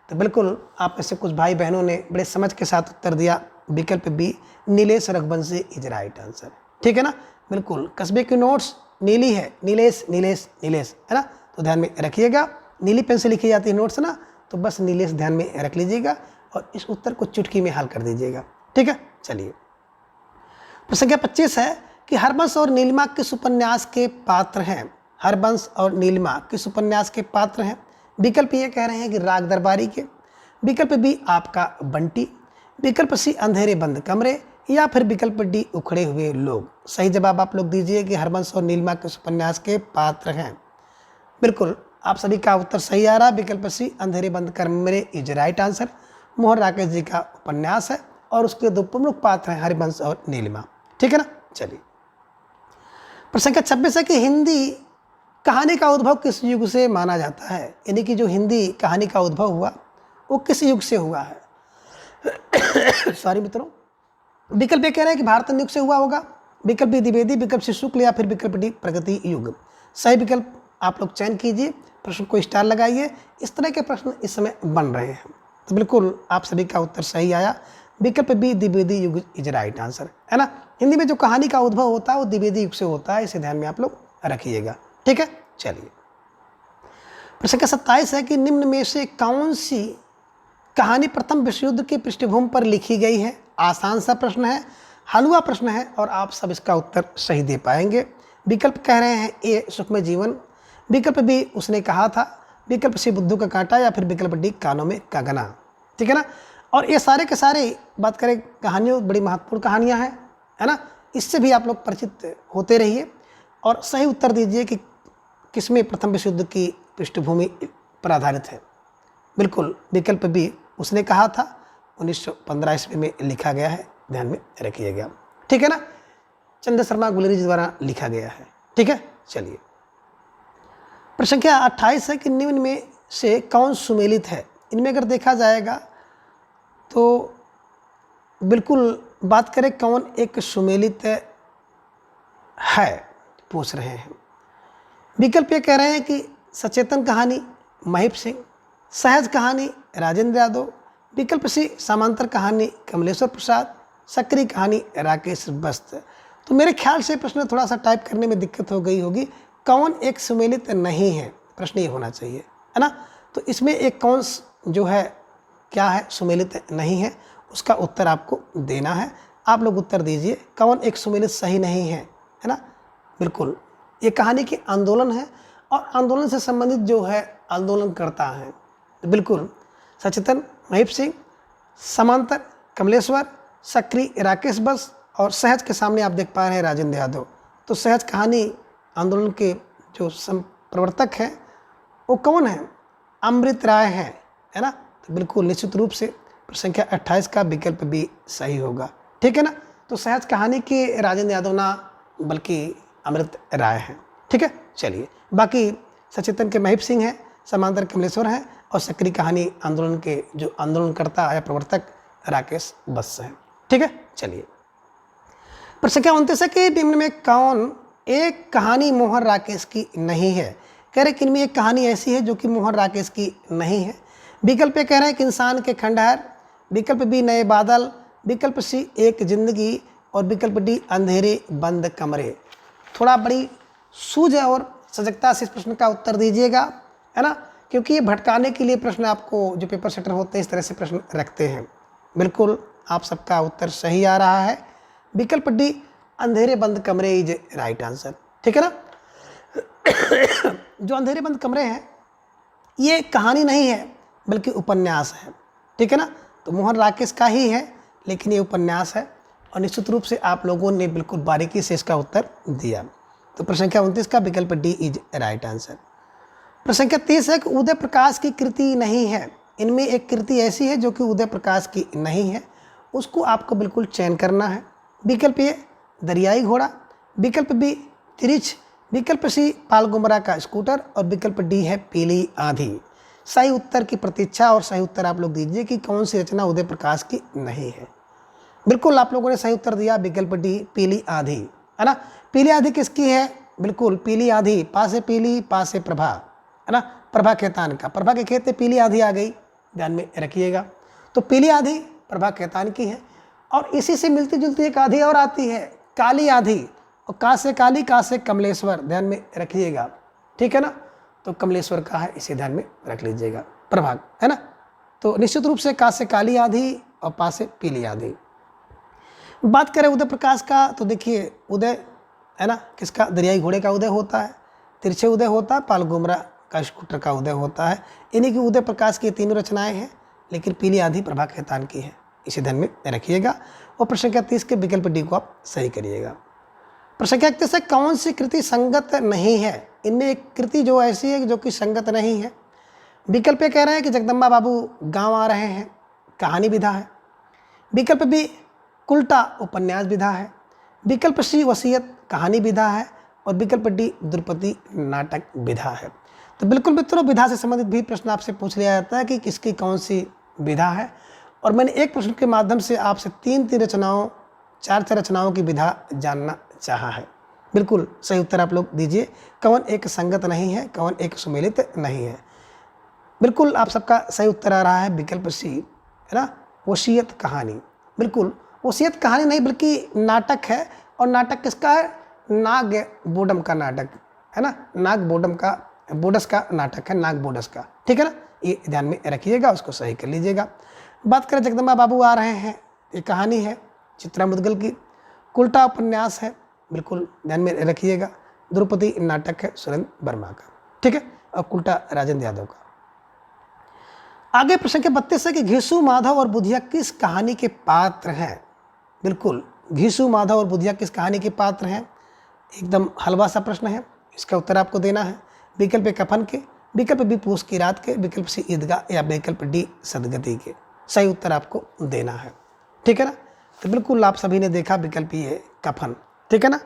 [SPEAKER 1] तो बिल्कुल आप में से कुछ भाई बहनों ने बड़े समझ के साथ उत्तर दिया। विकल्प B Nilesh Raghuvanshi is right answer. ठीक है ना। बिल्कुल कस्बे की नोट्स नीली है, नीलेश नीलेश नीलेश, है ना। तो ध्यान में रखिएगा, नीली पेन से लिखी जाती है नोट्स ना, तो बस नीलेश ध्यान में रख लीजिएगा और इस उत्तर को चुटकी में हल कर दीजिएगा। ठीक है, चलिए प्रश्न संख्या 25 है कि हरबंश और नीलिमा किस उपन्यास के पात्र हैं? हरबंश और नीलिमा किस उपन्यास के पात्र हैं? विकल्प ये कह रहे हैं कि राग दरबारी के, विकल्प बी आपका बंटी, विकल्प सी अंधेरे बंद कमरे, या फिर विकल्प डी उखड़े हुए लोग। सही जवाब आप लोग दीजिए कि हरबंश और नीलिमा किस उपन्यास के पात्र हैं। बिल्कुल आप सभी का उत्तर सही आ रहा है। विकल्प सी अंधेरे बंद कमरे is right answer. Mohan Rakesh ji का उपन्यास है और उसके दो प्रमुख पात्र हैं हरिवंश और नीलिमा। ठीक है ना। चलिए प्रश्न संख्या 26 है कि हिंदी कहानी का उद्भव किस युग से माना जाता है? यानी कि जो हिंदी कहानी का उद्भव हुआ वो किस युग से हुआ है? सॉरी मित्रों, विकल्प ये कह रहे हैं कि भारतन युग से हुआ होगा, विकल्प बी द्विवेदी, विकल्प सी शुक्ल, या फिर विकल्प डी प्रगति युग। सही विकल्प आप लोग चयन कीजिए, प्रश्न को स्टार लगाइए। इस तरह के प्रश्न इस समय बन रहे हैं, तो बिल्कुल आप सभी का उत्तर सही आया। विकल्प बी द्विवेदी युग इज राइट आंसर, है ना। हिंदी में जो कहानी का उद्भव होता है वो द्विवेदी युग से होता है, इसे ध्यान में आप लोग रखिएगा। ठीक है, चलिए प्रश्न का 27 है कि निम्न में से कौन सी कहानी प्रथम विश्व युद्ध की पृष्ठभूमि पर लिखी गई है? आसान सा प्रश्न है, हलवा प्रश्न है और आप सब इसका उत्तर सही दे पाएंगे। विकल्प कह रहे हैं ए सुखमय जीवन, विकल्प बी उसने कहा था, विकल्प सी बुद्धू का कांटा, या फिर विकल्प डी कानों में कंगना। ठीक है ना। और ये सारे के सारे बात करें कहानियों, बड़ी महत्वपूर्ण कहानियाँ हैं, है ना। इससे भी आप लोग परिचित होते रहिए और सही उत्तर दीजिए कि किसमें प्रथम विश्व युद्ध की पृष्ठभूमि पर आधारित है। बिल्कुल विकल्प बी उसने कहा था, 1915 ईस्वी में लिखा गया है, ध्यान में रखिएगा। ठीक है ना। चंद्र शर्मा गुलेरी जी द्वारा लिखा गया है। ठीक है, चलिए प्रश्न संख्या 28 है कि निम्न में से कौन सुमेलित है? इनमें अगर देखा जाएगा तो बिल्कुल बात करें कौन एक सुमेलित है, पूछ रहे हैं। विकल्प ये कह रहे हैं कि सचेतन कहानी महिप सिंह, सहज कहानी राजेंद्र यादव, विकल्प सी समांतर कहानी कमलेश्वर प्रसाद, सक्रिय कहानी राकेश वस्त। तो मेरे ख्याल से प्रश्न थोड़ा सा टाइप करने में दिक्कत हो गई होगी। कौन एक सुमेलित नहीं है, प्रश्न ये होना चाहिए, है ना। तो इसमें एक कौन जो है क्या है सुमेलित नहीं है, उसका उत्तर आपको देना है। आप लोग उत्तर दीजिए कौन एक सुमेलित सही नहीं है ना। बिल्कुल ये कहानी की आंदोलन है और आंदोलन से संबंधित जो है आंदोलन करता है, तो बिल्कुल सचेतन महीप सिंह, समांतर कमलेश्वर, सक्रिय राकेश बस और सहज के सामने आप देख पा रहे हैं राजेंद्र यादव। तो सहज कहानी आंदोलन के जो प्रवर्तक हैं वो कौन है? अमृत राय हैं, है ना। तो बिल्कुल निश्चित रूप से प्रश्न संख्या 28 का विकल्प भी सही होगा, ठीक है ना। तो सहज कहानी के राजेंद्र यादव ना बल्कि अमृत राय हैं, ठीक है। चलिए बाकी सचेतन के महीप सिंह हैं, समांतर कमलेश्वर हैं और सक्रिय कहानी आंदोलन के जो आंदोलनकर्ता या प्रवर्तक राकेश बस हैं, ठीक है। चलिए प्रश्न संख्या 29 है कि निम्न में कौन एक कहानी मोहन राकेश की नहीं है? कह रहे कि इनमें एक कहानी ऐसी है जो कि मोहन राकेश की नहीं है। विकल्प ए कह रहे हैं कि इंसान के खंडहर, विकल्प बी नए बादल, विकल्प सी एक जिंदगी और विकल्प डी अंधेरे बंद कमरे। थोड़ा बड़ी सूझ और सजगता से इस प्रश्न का उत्तर दीजिएगा, है ना, क्योंकि ये भटकाने के लिए प्रश्न आपको जो पेपर सेटर होते हैं इस तरह से प्रश्न रखते हैं। बिल्कुल आप सबका उत्तर सही आ रहा है, विकल्प डी अंधेरे बंद कमरे इज राइट आंसर, ठीक है ना। जो अंधेरे बंद कमरे हैं ये कहानी नहीं है बल्कि उपन्यास है, ठीक है ना। तो मोहन राकेश का ही है लेकिन ये उपन्यास है और निश्चित रूप से आप लोगों ने बिल्कुल बारीकी से इसका उत्तर दिया। तो प्रश्न संख्या 29 का विकल्प डी इज राइट आंसर। प्रश्न संख्या 30 है कि उदय प्रकाश की कृति नहीं है। इनमें एक कृति ऐसी है जो कि उदय प्रकाश की नहीं है, उसको आपको बिल्कुल चयन करना है। विकल्प ए दरियाई घोड़ा, विकल्प बी तिरिछ, विकल्प सी पालगुमरा का स्कूटर और विकल्प डी है पीली आंधी। सही उत्तर की प्रतीक्षा और सही उत्तर आप लोग दीजिए कि कौन सी रचना उदय प्रकाश की नहीं है। बिल्कुल आप लोगों ने सही उत्तर दिया, विकल्प डी पीली आंधी, है ना। पीली आंधी किसकी है? बिल्कुल पीली आंधी, पा से पीली पा से प्रभा, है ना, प्रभा खेतान का। प्रभा के खेत में पीली आंधी आ गई, ध्यान में रखिएगा। तो पीली आंधी प्रभा खेतान की है और इसी से मिलती जुलती एक आंधी और आती है काली आंधी, और का से काली का से कमलेश्वर, ध्यान में रखिएगा, ठीक है ना। तो कमलेश्वर का है, इसे ध्यान में रख लीजिएगा, प्रभाग, है ना। तो निश्चित रूप से का से काली आंधी और पा से पीली आंधी। बात करें उदय प्रकाश का तो देखिए उदय, है ना, किसका? दरियाई घोड़े का उदय होता है, तिरछे उदय होता है, पालगुमरा का स्कूटर का उदय होता है। इन्हीं की उदय प्रकाश की तीनों रचनाएं हैं, लेकिन पीली आंधी प्रभा खेतान की है, इसे ध्यान में रखिएगा। और प्रश्न संख्या 30 के विकल्प डी को आप सही करिएगा। प्रश्न संख्या 31 है कौन सी कृति संगत नहीं है? इनमें एक कृति जो ऐसी है जो कि संगत नहीं है। विकल्प ए कह रहे हैं कि जगदम्बा बाबू गांव आ रहे हैं, कहानी विधा है। विकल्प बी उल्टा उपन्यास विधा है। विकल्प सी वसीयत कहानी विधा है और विकल्प डी द्रुपदी नाटक विधा है। तो बिल्कुल मित्रों विधा से संबंधित भी प्रश्न आपसे पूछ लिया जाता है कि किसकी कौन सी विधा है, और मैंने एक प्रश्न के माध्यम से आपसे तीन रचनाओं, चार रचनाओं की विधा जानना चाहा है। बिल्कुल सही उत्तर आप लोग दीजिए, कौन एक संगत नहीं है, कौन एक सुमेलित नहीं है। बिल्कुल आप सबका सही उत्तर आ रहा है विकल्प सी, है ना, वसीयत कहानी। बिल्कुल वसीयत कहानी नहीं बल्कि नाटक है, और नाटक किसका है? नाग बोडम का नाटक, है ना, नाग बोडम का, बोडस का नाटक है, नाग बोडस का, ठीक है ना। ये ध्यान में रखिएगा, उसको सही कर लीजिएगा। बात करें जगदम्बा बाबू आ रहे हैं, ये कहानी है चित्रा मुदगल की। उल्टा उपन्यास है, बिल्कुल ध्यान में रखिएगा। द्रौपदी नाटक है सुरेंद्र वर्मा का, ठीक है, और उल्टा राजेंद्र यादव का। आगे प्रश्न के 32 है कि घीसू माधव और बुधिया किस कहानी के पात्र हैं? बिल्कुल घीसू माधव और बुधिया किस कहानी के पात्र हैं? एकदम हलवा सा प्रश्न है, इसका उत्तर आपको देना है। विकल्प ए कफन के, विकल्प बी पूस की रात के, विकल्प सी ईदगाह या विकल्प डी सदगति के। सही उत्तर आपको देना है, ठीक है ना। तो बिल्कुल आप सभी ने देखा विकल्प ये कफन, ठीक है ना।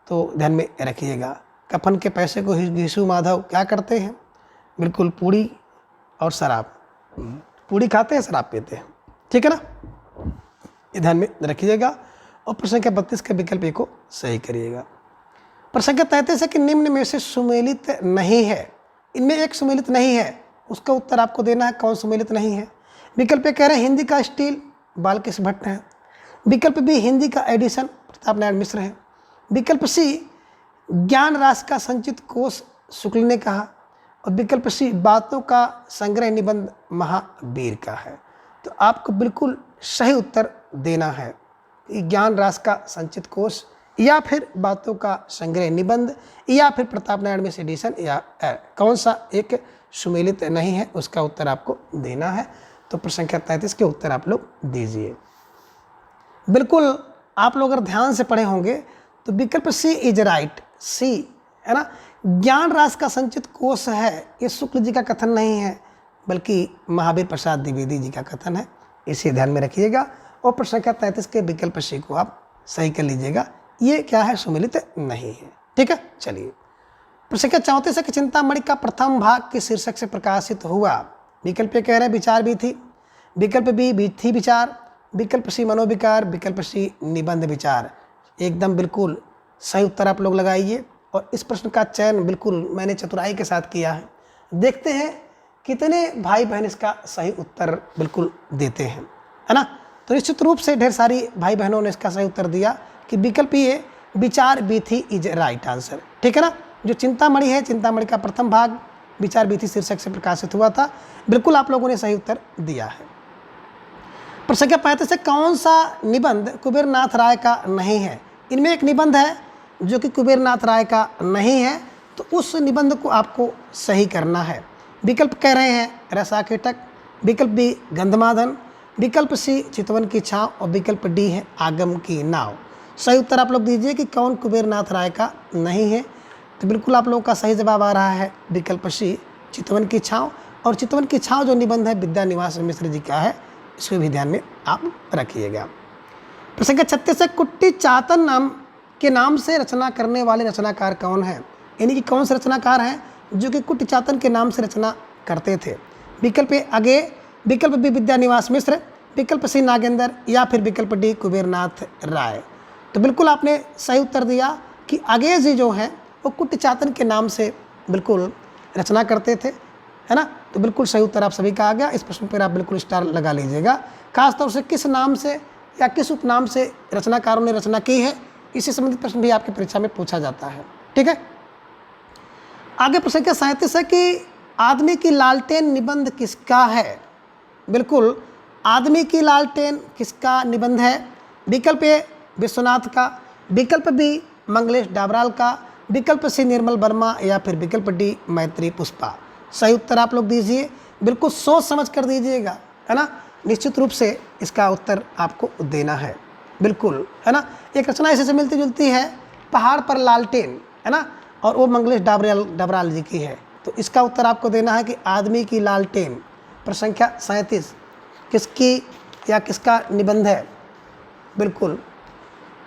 [SPEAKER 1] तो ध्यान में रखिएगा, कफन के पैसे को घीसू माधव क्या करते हैं? बिल्कुल पूड़ी और शराब, पूड़ी खाते हैं, शराब पीते हैं, ठीक है ना, ये ध्यान में रखिएगा। और प्रश्न संख्या 32 के विकल्प ए को सही करिएगा। प्रश्न संख्या 33 है कि निम्न में से सुमेलित नहीं है। इनमें एक सुमेलित नहीं है, उसका उत्तर आपको देना है, कौन सुमेलित नहीं है। विकल्प ए कह रहे हैं हिंदी का स्टील, बालकृष्ण भट्ट है। विकल्प बी हिंदी का एडिशन, प्रताप नारायण मिश्र है। विकल्प सी ज्ञान रास का संचित कोश, शुक्ल ने कहा। और विकल्प सी बातों का संग्रह निबंध, महावीर का है। तो आपको बिल्कुल सही उत्तर देना है। ज्ञान रास का संचित कोश या फिर बातों का संग्रह निबंध, या फिर प्रताप नारायण मिश्र एडिशन, या कौन सा एक सुमेलित नहीं है, उसका उत्तर आपको देना है। तो प्रश्न संख्या 33 के उत्तर आप लोग दीजिए। बिल्कुल आप लोग अगर ध्यान से पढ़े होंगे तो विकल्प सी इज राइट, सी है ना। ज्ञान राशि का संचित कोश है, ये शुक्ल जी का कथन नहीं है बल्कि महावीर प्रसाद द्विवेदी जी का कथन है, इसे ध्यान में रखिएगा। और प्रश्न संख्या 33 के विकल्प सी को आप सही कर लीजिएगा, ये क्या है, सुमेलित नहीं है। ठीक है, चलिए प्रश्न संख्या 34 है कि चिंतामणि का प्रथम भाग किस शीर्षक से प्रकाशित हुआ। विकल्प ए कह रहे हैं विचार भी थी, विकल्प बी थी विचार, विकल्प सी मनोविकार, विकल्प सी निबंध विचार। एकदम बिल्कुल सही उत्तर आप लोग लगाइए। और इस प्रश्न का चयन बिल्कुल मैंने चतुराई के साथ किया है। देखते हैं कितने भाई बहन इसका सही उत्तर बिल्कुल देते हैं, है ना। तो निश्चित रूप से ढेर सारी भाई बहनों ने इसका सही उत्तर दिया कि विकल्प ये विचार बीथी इज राइट आंसर। ठीक है ना। जो चिंतामणि है, चिंतामणि का प्रथम भाग विचार बीथी शीर्षक से प्रकाशित हुआ था। बिल्कुल आप लोगों ने सही उत्तर दिया है। प्रश्न संख्या 35 से कौन सा निबंध कुबेरनाथ राय का नहीं है। इनमें एक निबंध है जो कि कुबेरनाथ राय का नहीं है, तो उस निबंध को आपको सही करना है। विकल्प कह रहे हैं रसाकेटक, विकल्प बी गंधमादन, विकल्प सी चितवन की छाँव, और विकल्प डी है आगम की नाव। सही उत्तर आप लोग दीजिए कि कौन कुबेरनाथ राय का नहीं है। तो बिल्कुल आप लोगों का सही जवाब आ रहा है विकल्प सी चितवन की छाँव। और चितवन की छाँव जो निबंध है विद्यानिवास मिश्र जी का है, इसको भी ध्यान में आप रखिएगा। प्रश्न संख्या 36 से कुट्टी चातन नाम के नाम से रचना करने वाले रचनाकार कौन है। यानी कि कौन से रचनाकार हैं जो कि कुट्टी चातन के नाम से रचना करते थे। विकल्प ए अगे, विकल्प बी विद्यानिवास मिश्र, विकल्प सी नागेंद्र, या फिर विकल्प डी कुबेरनाथ राय। तो बिल्कुल आपने सही उत्तर दिया कि अगे जी जो हैं वो कुट्टी चातन के नाम से बिल्कुल रचना करते थे, है ना। तो बिल्कुल सही उत्तर आप सभी का आ गया। इस प्रश्न पर आप बिल्कुल स्टार लगा लीजिएगा। खासतौर से किस नाम से या किस उपनाम से रचनाकारों ने रचना की है, इससे संबंधित प्रश्न भी आपकी परीक्षा में पूछा जाता है। ठीक है, आगे प्रश्न संख्या 37 है कि आदमी की लालटेन निबंध किसका है। बिल्कुल आदमी की लालटेन किसका निबंध है। विकल्प ए विश्वनाथ का, विकल्प बी मंगलेश डाबराल का, विकल्प सी निर्मल वर्मा, या फिर विकल्प डी मैत्री पुष्पा। सही उत्तर आप लोग दीजिए, बिल्कुल सोच समझ कर दीजिएगा, है ना। निश्चित रूप से इसका उत्तर आपको देना है, बिल्कुल, है ना। एक रचना इसी से मिलती जुलती है, पहाड़ पर लालटेन, है ना, और वो मंगलेश डाबराल जी की है। तो इसका उत्तर आपको देना है कि आदमी की लालटेन। प्रश्न संख्या 37 किसकी या किसका निबंध है, बिल्कुल,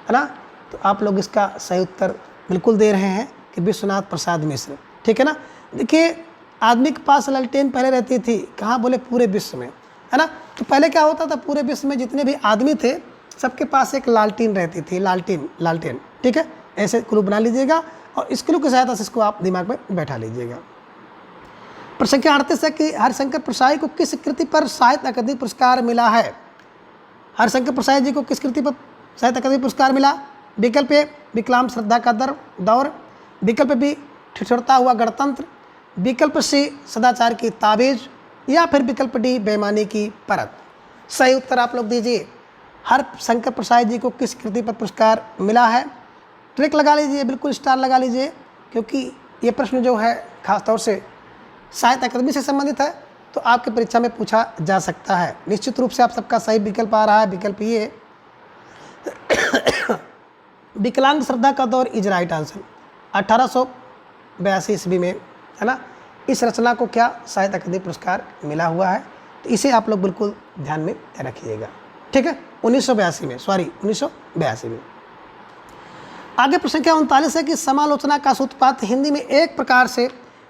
[SPEAKER 1] है ना। तो आप लोग इसका सही उत्तर बिल्कुल दे रहे हैं कि विश्वनाथ प्रसाद मिश्र। ठीक है ना। देखिए आदमी के पास लालटेन पहले रहती थी, कहाँ बोले, पूरे विश्व में, है ना। तो पहले क्या होता था, पूरे विश्व में जितने भी आदमी थे सबके पास एक लालटेन रहती थी, लालटेन। ठीक है, ऐसे क्लू बना लीजिएगा और इस क्लू की सहायता से इसको आप दिमाग में बैठा लीजिएगा। प्रश्न संख्या 38 है कि हरिशंकर प्रसाई को किस कृति पर साहित्य अकादमी पुरस्कार मिला है। हरिशंकर प्रसाई जी को किस कृति पर साहित्य अकादमी पुरस्कार मिला। विकल्प ए विकलाम श्रद्धा का दौर, विकल्प बी ठिठुरता हुआ गणतंत्र, विकल्प सी सदाचार की ताबीज, या फिर विकल्प डी बेईमानी की परत। सही उत्तर आप लोग दीजिए। हरिशंकर प्रसाई जी को किस कृति पर पुरस्कार मिला है। ट्रिक लगा लीजिए, बिल्कुल स्टार लगा लीजिए, क्योंकि ये प्रश्न जो है खासतौर से साहित्य अकादमी से संबंधित है, तो आपकी परीक्षा में पूछा जा सकता है। निश्चित रूप से आप सबका सही विकल्प आ रहा है, विकल्प ये विकलांग श्रद्धा का दौर इज राइट आंसर। 1882 ईस्वी में, है ना, इस रचना को क्या साहित्य अकादमी पुरस्कार मिला हुआ है। तो इसे आप लोग बिल्कुल ध्यान में रखिएगा। ठीक है, 1982 में। आगे प्रश्न संख्या 39 है कि समालोचना का सूत्रपात हिंदी में एक प्रकार से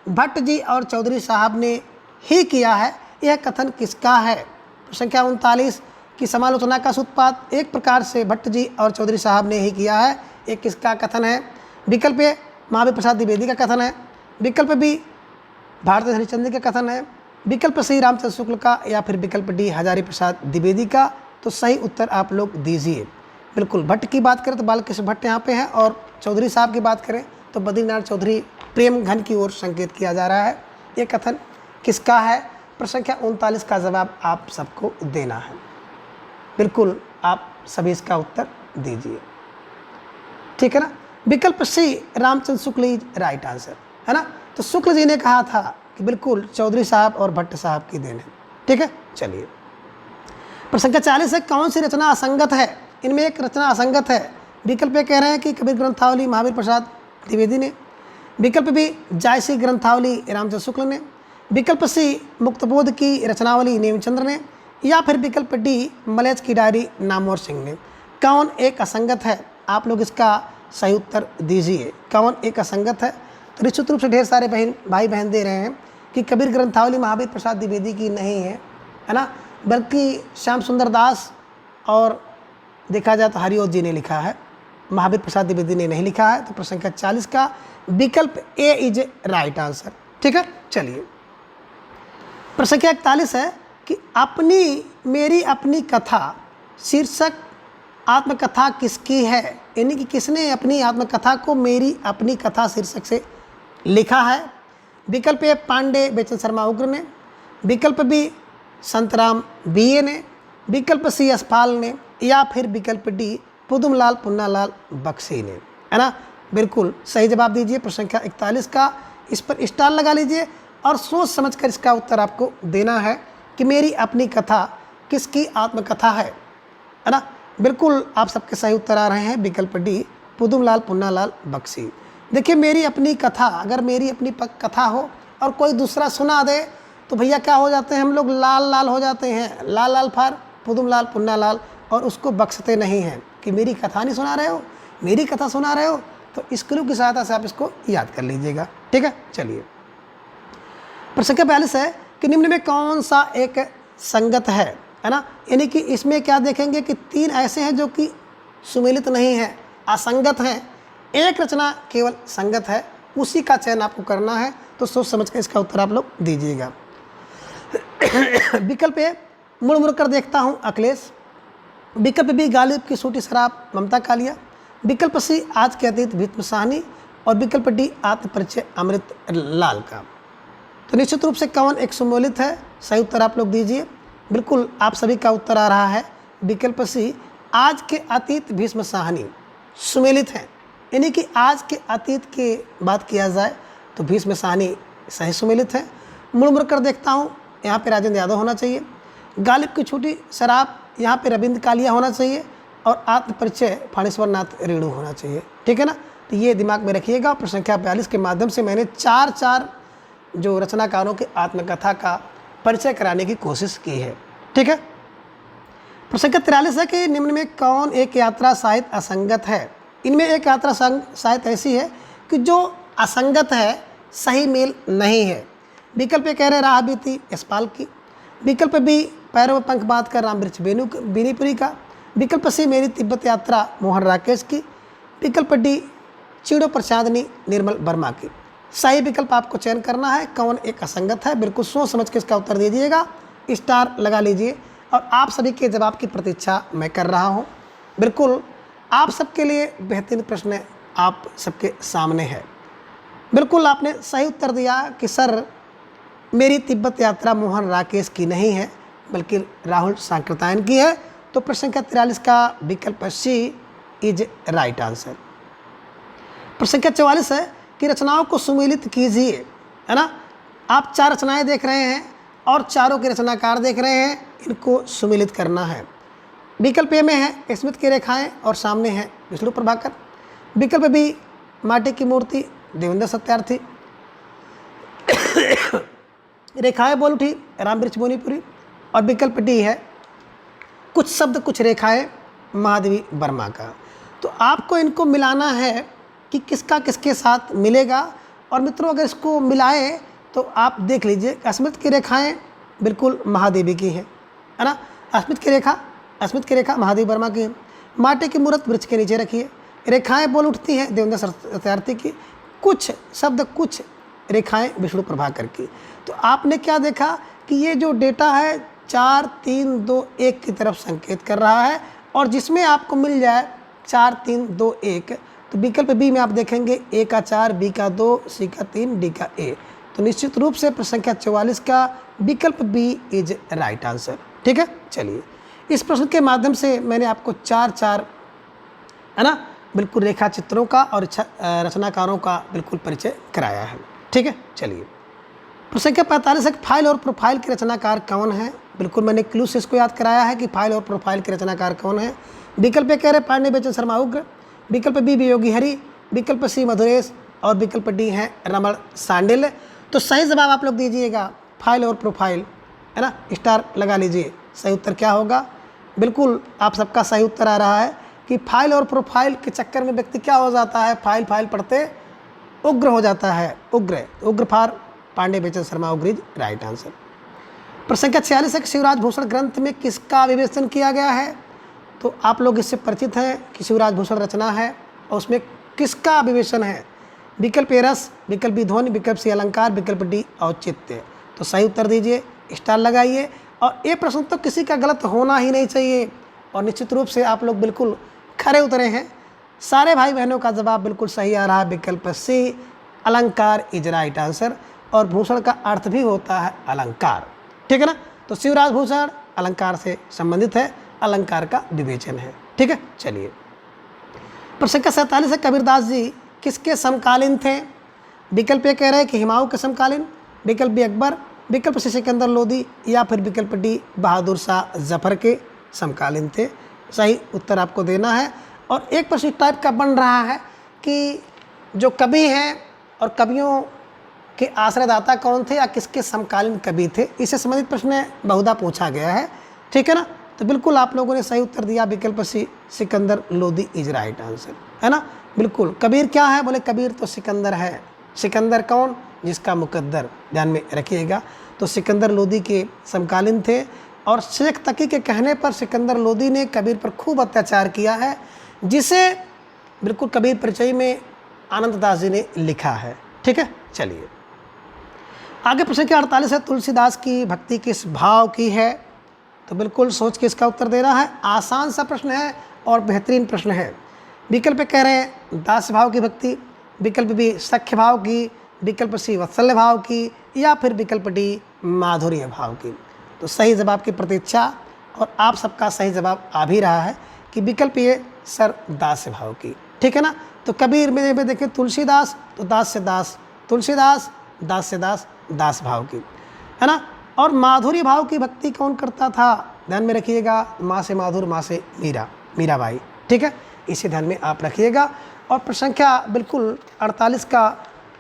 [SPEAKER 1] भट्ट जी और चौधरी साहब ने ही किया है, यह कथन किसका है। प्रश्न संख्या 39 कि समालोचना का सूत्रपात एक प्रकार से भट्ट जी और चौधरी साहब ने ही किया है, ये किसका कथन है। विकल्प ए महावीर प्रसाद द्विवेदी का कथन है, विकल्प बी भारती हरिश्चंद्र का कथन है, विकल्प सी रामचंद्र शुक्ल का, या फिर विकल्प डी हजारी प्रसाद द्विवेदी का। तो सही उत्तर आप लोग दीजिए। बिल्कुल भट्ट की बात करें तो बालकृष्ण भट्ट यहाँ पे हैं, और चौधरी साहब की बात करें तो बद्रीनाथ चौधरी प्रेम घन की ओर संकेत किया जा रहा है। ये कथन किसका है। प्रश्न संख्या 39 का जवाब आप सबको देना है। बिल्कुल आप सभी इसका उत्तर दीजिए। ठीक है ना। विकल्प सी Ramchandra Shukla is right answer, है ना। तो शुक्ल जी ने कहा था कि बिल्कुल चौधरी साहब और भट्ट साहब की देन है, ठीक है। चलिए प्रश्न संख्या 40 है, कौन सी रचना असंगत है? इनमें एक रचना असंगत है। विकल्प ए कह रहे हैं कि कबीर ग्रंथावली महावीर प्रसाद द्विवेदी ने, विकल्प बी जायसी ग्रंथावली रामचंद्र शुक्ल ने, विकल्प सी मुक्तबोध की रचनावली नेमिचंद्र ने, या फिर विकल्प डी मलेच की डायरी नामवर सिंह ने। कौन एक असंगत है? आप लोग इसका सही उत्तर दीजिए, कौन एक असंगत है? तो निश्चित रूप से ढेर सारे भाई बहन दे रहे हैं कि कबीर ग्रंथावली महावीर प्रसाद द्विवेदी की नहीं है, है ना, बल्कि श्याम सुंदर दास और देखा जाए तो हरिओत जी ने लिखा है, महावीर प्रसाद द्विवेदी ने नहीं लिखा है। तो प्रश्न संख्या 40 का विकल्प ए इज राइट आंसर, ठीक है। चलिए प्रश्न संख्या 41 है कि अपनी मेरी अपनी कथा शीर्षक आत्मकथा किसकी है? यानी कि किसने अपनी आत्मकथा को मेरी अपनी कथा शीर्षक से लिखा है? विकल्प ए पांडे बेचन शर्मा उग्र ने, विकल्प बी संतराम बीए ने, विकल्प सी यशपाल ने, या फिर विकल्प डी पुदुमलाल पुन्नालाल बख्शी ने, है ना। बिल्कुल सही जवाब दीजिए प्रश्न संख्या 41 का। इस पर स्टार लगा लीजिए और सोच समझकर इसका उत्तर आपको देना है कि मेरी अपनी कथा किसकी आत्मकथा है ना। बिल्कुल आप सबके सही उत्तर आ रहे हैं विकल्प डी पुदुमलाल पुन्नालाल बख्शी। देखिए मेरी अपनी कथा, अगर मेरी अपनी कथा हो और कोई दूसरा सुना दे तो भैया क्या हो जाते हैं हम लोग, लाल लाल हो जाते हैं, लाल लाल फार पुदुमलाल पुन्नालाल, और उसको बख्शते नहीं हैं कि मेरी कथा नहीं सुना रहे हो, मेरी कथा सुना रहे हो। तो इस क्लू की सहायता से आप इसको याद कर लीजिएगा, ठीक है। चलिए प्रश्न संख्या 42 है कि निम्न में कौन सा एक संगत है ना। यानी कि इसमें क्या देखेंगे कि 3 ऐसे हैं जो कि सुमेलित नहीं है, असंगत हैं, एक रचना केवल संगत है, उसी का चयन आपको करना है। तो सोच समझ कर इसका उत्तर आप लोग दीजिएगा। विकल्प ए मुड़ मुड़ कर देखता हूँ अखिलेश, विकल्प बी गालिब की सूटी शराब ममता कालिया, विकल्प सी आज के अतीत भीष्म साहनी, और विकल्प डी आत्मपरिचय अमृत लाल का। तो निश्चित रूप से कौन एक सुमेलित है? सही उत्तर आप लोग दीजिए। बिल्कुल आप सभी का उत्तर आ रहा है विकल्प सी आज के अतीत भीष्म साहनी सुमेलित है। यानी कि आज के अतीत की बात किया जाए तो भीष्म साहनी सही सुमेलित है। मुड़ मुड़ कर देखता हूँ, यहाँ पे राजेंद्र यादव होना चाहिए, गालिब की छोटी शराब यहाँ पे रविंद्र कालिया होना चाहिए, और आत्मपरिचय फाणेश्वर नाथ रेणु होना चाहिए, ठीक है ना। तो ये दिमाग में रखिएगा। प्रश्न संख्या 42 के माध्यम से मैंने 4 जो रचनाकारों की आत्मकथा का परिचय कराने की कोशिश की है, ठीक है। प्रश्न संख्या 43 है कि निम्न में कौन एक यात्रा साहित्य असंगत है? इनमें एक यात्रा साहित्य ऐसी है कि जो असंगत है, सही मेल नहीं है। विकल्प ए कह रहे राह बीती यशपाल की, विकल्प बी पैरों में पंख बांध कर रामवृक्ष बेनीपुरी का, विकल्प सी मेरी तिब्बत यात्रा मोहन राकेश की, विकल्प डी चिड़ो प्रसादनी निर्मल वर्मा की। सही विकल्प आपको चयन करना है, कौन एक असंगत है। बिल्कुल सोच समझ के इसका उत्तर दीजिएगा, स्टार लगा लीजिए, और आप सभी के जवाब की प्रतीक्षा मैं कर रहा हूँ। बिल्कुल आप सबके लिए बेहतरीन प्रश्न आप सबके सामने है। बिल्कुल आपने सही उत्तर दिया कि सर मेरी तिब्बत यात्रा मोहन राकेश की नहीं है, बल्कि राहुल सांकृत्यायन की है। तो प्रश्न संख्या 43 का विकल्प सी इज राइट आंसर। प्रश्न संख्या 44 है कि रचनाओं को सुमेलित कीजिए, है ना। आप 4 रचनाएं देख रहे हैं और चारों के रचनाकार देख रहे हैं, इनको सुमेलित करना है। विकल्प ए में है स्मिथ की रेखाएं और सामने है विष्णु प्रभाकर, विकल्प बी माटी की मूर्ति देवेंद्र सत्यार्थी, रेखाएं बोल उठी रामवृक्ष बेनीपुरी, और विकल्प डी है कुछ शब्द कुछ रेखाएं महादेवी वर्मा का। तो आपको इनको मिलाना है कि किसका किसके साथ मिलेगा। और मित्रों अगर इसको मिलाए तो आप देख लीजिए, स्मिथ की रेखाएं बिल्कुल महादेवी की है ना। स्मिथ की रेखा महादेवी वर्मा की है। माटी की मूर्त वृक्ष के नीचे रखिए, रेखाएं बोल उठती हैं देवेंद्र सत्यार्थी की, कुछ शब्द कुछ रेखाएं विष्णु प्रभाकर की। तो आपने क्या देखा कि ये जो डेटा है 4 3 2 1 की तरफ संकेत कर रहा है, और जिसमें आपको मिल जाए 4 3 2 1, तो विकल्प बी में आप देखेंगे ए का 4, बी का 2, सी का 3, डी का ए। तो निश्चित रूप से प्रश्न संख्या 44 का विकल्प बी इज राइट आंसर, ठीक है। चलिए इस प्रश्न के माध्यम से मैंने आपको 4 है ना बिल्कुल रेखा चित्रों का और रचनाकारों का बिल्कुल परिचय कराया है। ठीक है, चलिए प्रश्न संख्या 45 है, फाइल और प्रोफाइल के रचनाकार कौन है। बिल्कुल मैंने क्लू से इसको याद कराया है कि फाइल और प्रोफाइल के रचनाकार कौन है। विकल्प ए कह रहे पांडे बेचन शर्मा उग्र, विकल्प बी वियोगी हरि, विकल्प सी मधुरेश और विकल्प डी है रमण सांडिल्य। तो सही जवाब आप लोग दीजिएगा फाइल और प्रोफाइल, है ना, स्टार लगा लीजिए। सही उत्तर क्या होगा? बिल्कुल आप सबका सही उत्तर आ रहा है कि फाइल और प्रोफाइल के चक्कर में व्यक्ति क्या हो जाता है, फाइल पढ़ते उग्र हो जाता है। उग्र फॉर पांडे बेचन शर्मा उग्र इज राइट आंसर। प्रश्न संख्या 46 है कि शिवराज भूषण ग्रंथ में किसका विवेचन किया गया है। तो आप लोग इससे परिचित हैं कि शिवराज भूषण रचना है और उसमें किसका विवेचन है। विकल्प ए रस, विकल्प बी ध्वनि, विकल्प सी अलंकार, विकल्प डी औचित्य। तो सही उत्तर दीजिए, स्टार लगाइए। और ये प्रश्न तो किसी का गलत होना ही नहीं चाहिए और निश्चित रूप से आप लोग बिल्कुल खरे उतरे हैं। सारे भाई बहनों का जवाब बिल्कुल सही आ रहा है। विकल्प सी अलंकार इज राइट आंसर। और भूषण का अर्थ भी होता है अलंकार। ठीक है ना, तो शिवराज भूषण अलंकार से संबंधित है, अलंकार का विवेचन है। ठीक है, चलिए प्रश्न संख्या 47 है, कबीरदास जी किसके समकालीन थे। विकल्प ए कह रहे हैं कि हुमायूं के समकालीन, विकल्प बी अकबर, विकल्प सी सिकंदर लोदी या फिर विकल्प डी बहादुर शाह जफर के समकालीन थे। सही उत्तर आपको देना है। और एक प्रश्न इस टाइप का बन रहा है कि जो कवि हैं और कवियों के आश्रयदाता कौन थे या किसके समकालीन कवि थे, इससे संबंधित प्रश्न बहुधा पूछा गया है। ठीक है ना, तो बिल्कुल आप लोगों ने सही उत्तर दिया। विकल्प C Sikandar Lodi is right answer, है ना। बिल्कुल कबीर क्या है, बोले कबीर तो सिकंदर है। सिकंदर कौन? जिसका मुकद्दर, ध्यान में रखिएगा। तो सिकंदर लोदी के समकालीन थे और शेख तकी के कहने पर सिकंदर लोदी ने कबीर पर खूब अत्याचार किया है, जिसे बिल्कुल कबीर परिचय में आनंद दास जी ने लिखा है। ठीक है, चलिए आगे प्रश्न संख्या 48 है, तुलसीदास की भक्ति किस भाव की है। तो बिल्कुल सोच के इसका उत्तर देना है। आसान सा प्रश्न है और बेहतरीन प्रश्न है। विकल्प कह रहे हैं दास भाव की भक्ति, विकल्प बी सख्य भाव की, विकल्प सी वात्सल्य भाव की या फिर विकल्प डी माधुर्य भाव की। तो सही जवाब की प्रतीक्षा और आप सबका सही जवाब आ भी रहा है कि विकल्प ये सर दास भाव की। ठीक है ना, तो कबीर में देखें तुलसीदास तो दास से दास, तुलसीदास दास से दास, दास भाव की, है ना। और माधुर्य भाव की भक्ति कौन करता था, ध्यान में रखिएगा, माँ से माधुर, माँ से मीराबाई। ठीक है, इसे ध्यान में आप रखिएगा। और प्रश्न संख्या बिल्कुल 48 का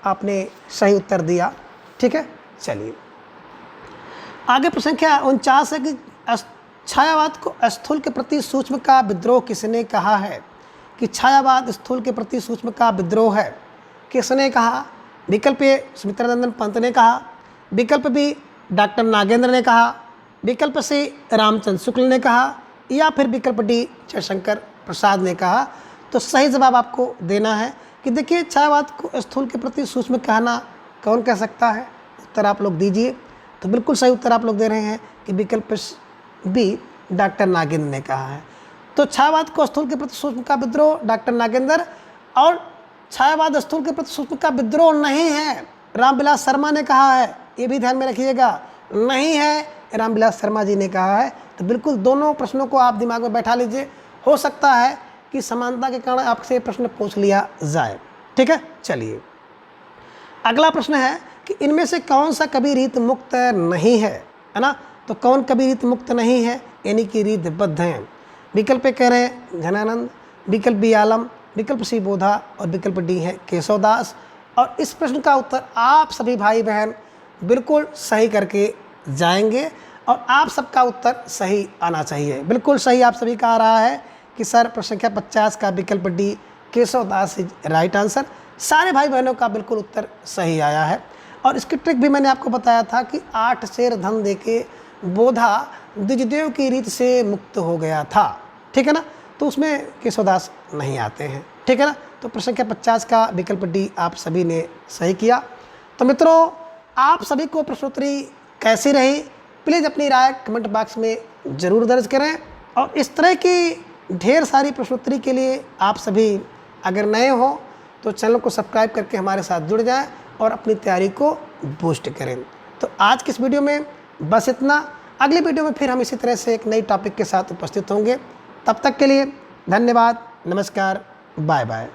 [SPEAKER 1] आपने सही उत्तर दिया। ठीक है, चलिए आगे प्रश्न संख्या 49 है कि छायावाद को स्थूल के प्रति सूक्ष्म का विद्रोह किसने कहा है। कि छायावाद स्थूल के प्रति सूक्ष्म का विद्रोह है, किसने कहा। विकल्प ए सुमित्रानंदन पंत ने कहा, विकल्प बी डॉक्टर नागेंद्र ने कहा, विकल्प सी रामचंद्र शुक्ल ने कहा या फिर विकल्प डी जयशंकर प्रसाद ने कहा। तो सही जवाब आपको देना है कि देखिए छायावाद को स्थूल के प्रति सूक्ष्म कहना कौन कह सकता है। उत्तर आप लोग दीजिए। तो बिल्कुल सही उत्तर आप लोग दे रहे हैं कि विकल्प बी डॉक्टर नागेंद्र ने कहा है। तो छायावाद को स्थूल के प्रति सूक्ष्म का विद्रोह डॉक्टर नागेंद्र, और छायावाद स्थूल के प्रति सूक्ष्म का विद्रोह नहीं है, रामविलास शर्मा ने कहा है। ये भी ध्यान में रखिएगा, नहीं है, रामविलास शर्मा जी ने कहा है। तो बिल्कुल दोनों प्रश्नों को आप दिमाग में बैठा लीजिए। हो सकता है कि समानता के कारण आपसे प्रश्न पूछ लिया जाए। ठीक है, चलिए अगला प्रश्न है कि इनमें से कौन सा कवि रीत मुक्त नहीं है ना। तो कौन कवि रीत मुक्त नहीं है, यानी कि रीतबद्ध हैं। विकल्प कह रहे हैं घनानंद, विकल्प बी आलम, विकल्प सी बोधा और विकल्प डी है केशवदास। और इस प्रश्न का उत्तर आप सभी भाई बहन बिल्कुल सही करके जाएंगे और आप सबका उत्तर सही आना चाहिए। बिल्कुल सही आप सभी का आ रहा है कि सर प्रश्न संख्या 50 का विकल्प D Keshavdas is right answer. सारे भाई बहनों का बिल्कुल उत्तर सही आया है। और इसकी ट्रिक भी मैंने आपको बताया था कि 8 शेर धन देके बोधा द्विजदेव की रीत से मुक्त हो गया था। ठीक है ना, तो उसमें केशवदास नहीं आते हैं। ठीक है ना, तो प्रश्न संख्या 50 का विकल्प डी आप सभी ने सही किया। तो मित्रों आप सभी को प्रश्नोत्तरी कैसी रही, प्लीज़ अपनी राय कमेंट बॉक्स में ज़रूर दर्ज करें। और इस तरह की ढेर सारी प्रश्नोत्तरी के लिए आप सभी अगर नए हो तो चैनल को सब्सक्राइब करके हमारे साथ जुड़ जाएं और अपनी तैयारी को बूस्ट करें। तो आज की इस वीडियो में बस इतना। अगली वीडियो में फिर हम इसी तरह से एक नई टॉपिक के साथ उपस्थित होंगे। तब तक के लिए धन्यवाद, नमस्कार, बाय बाय।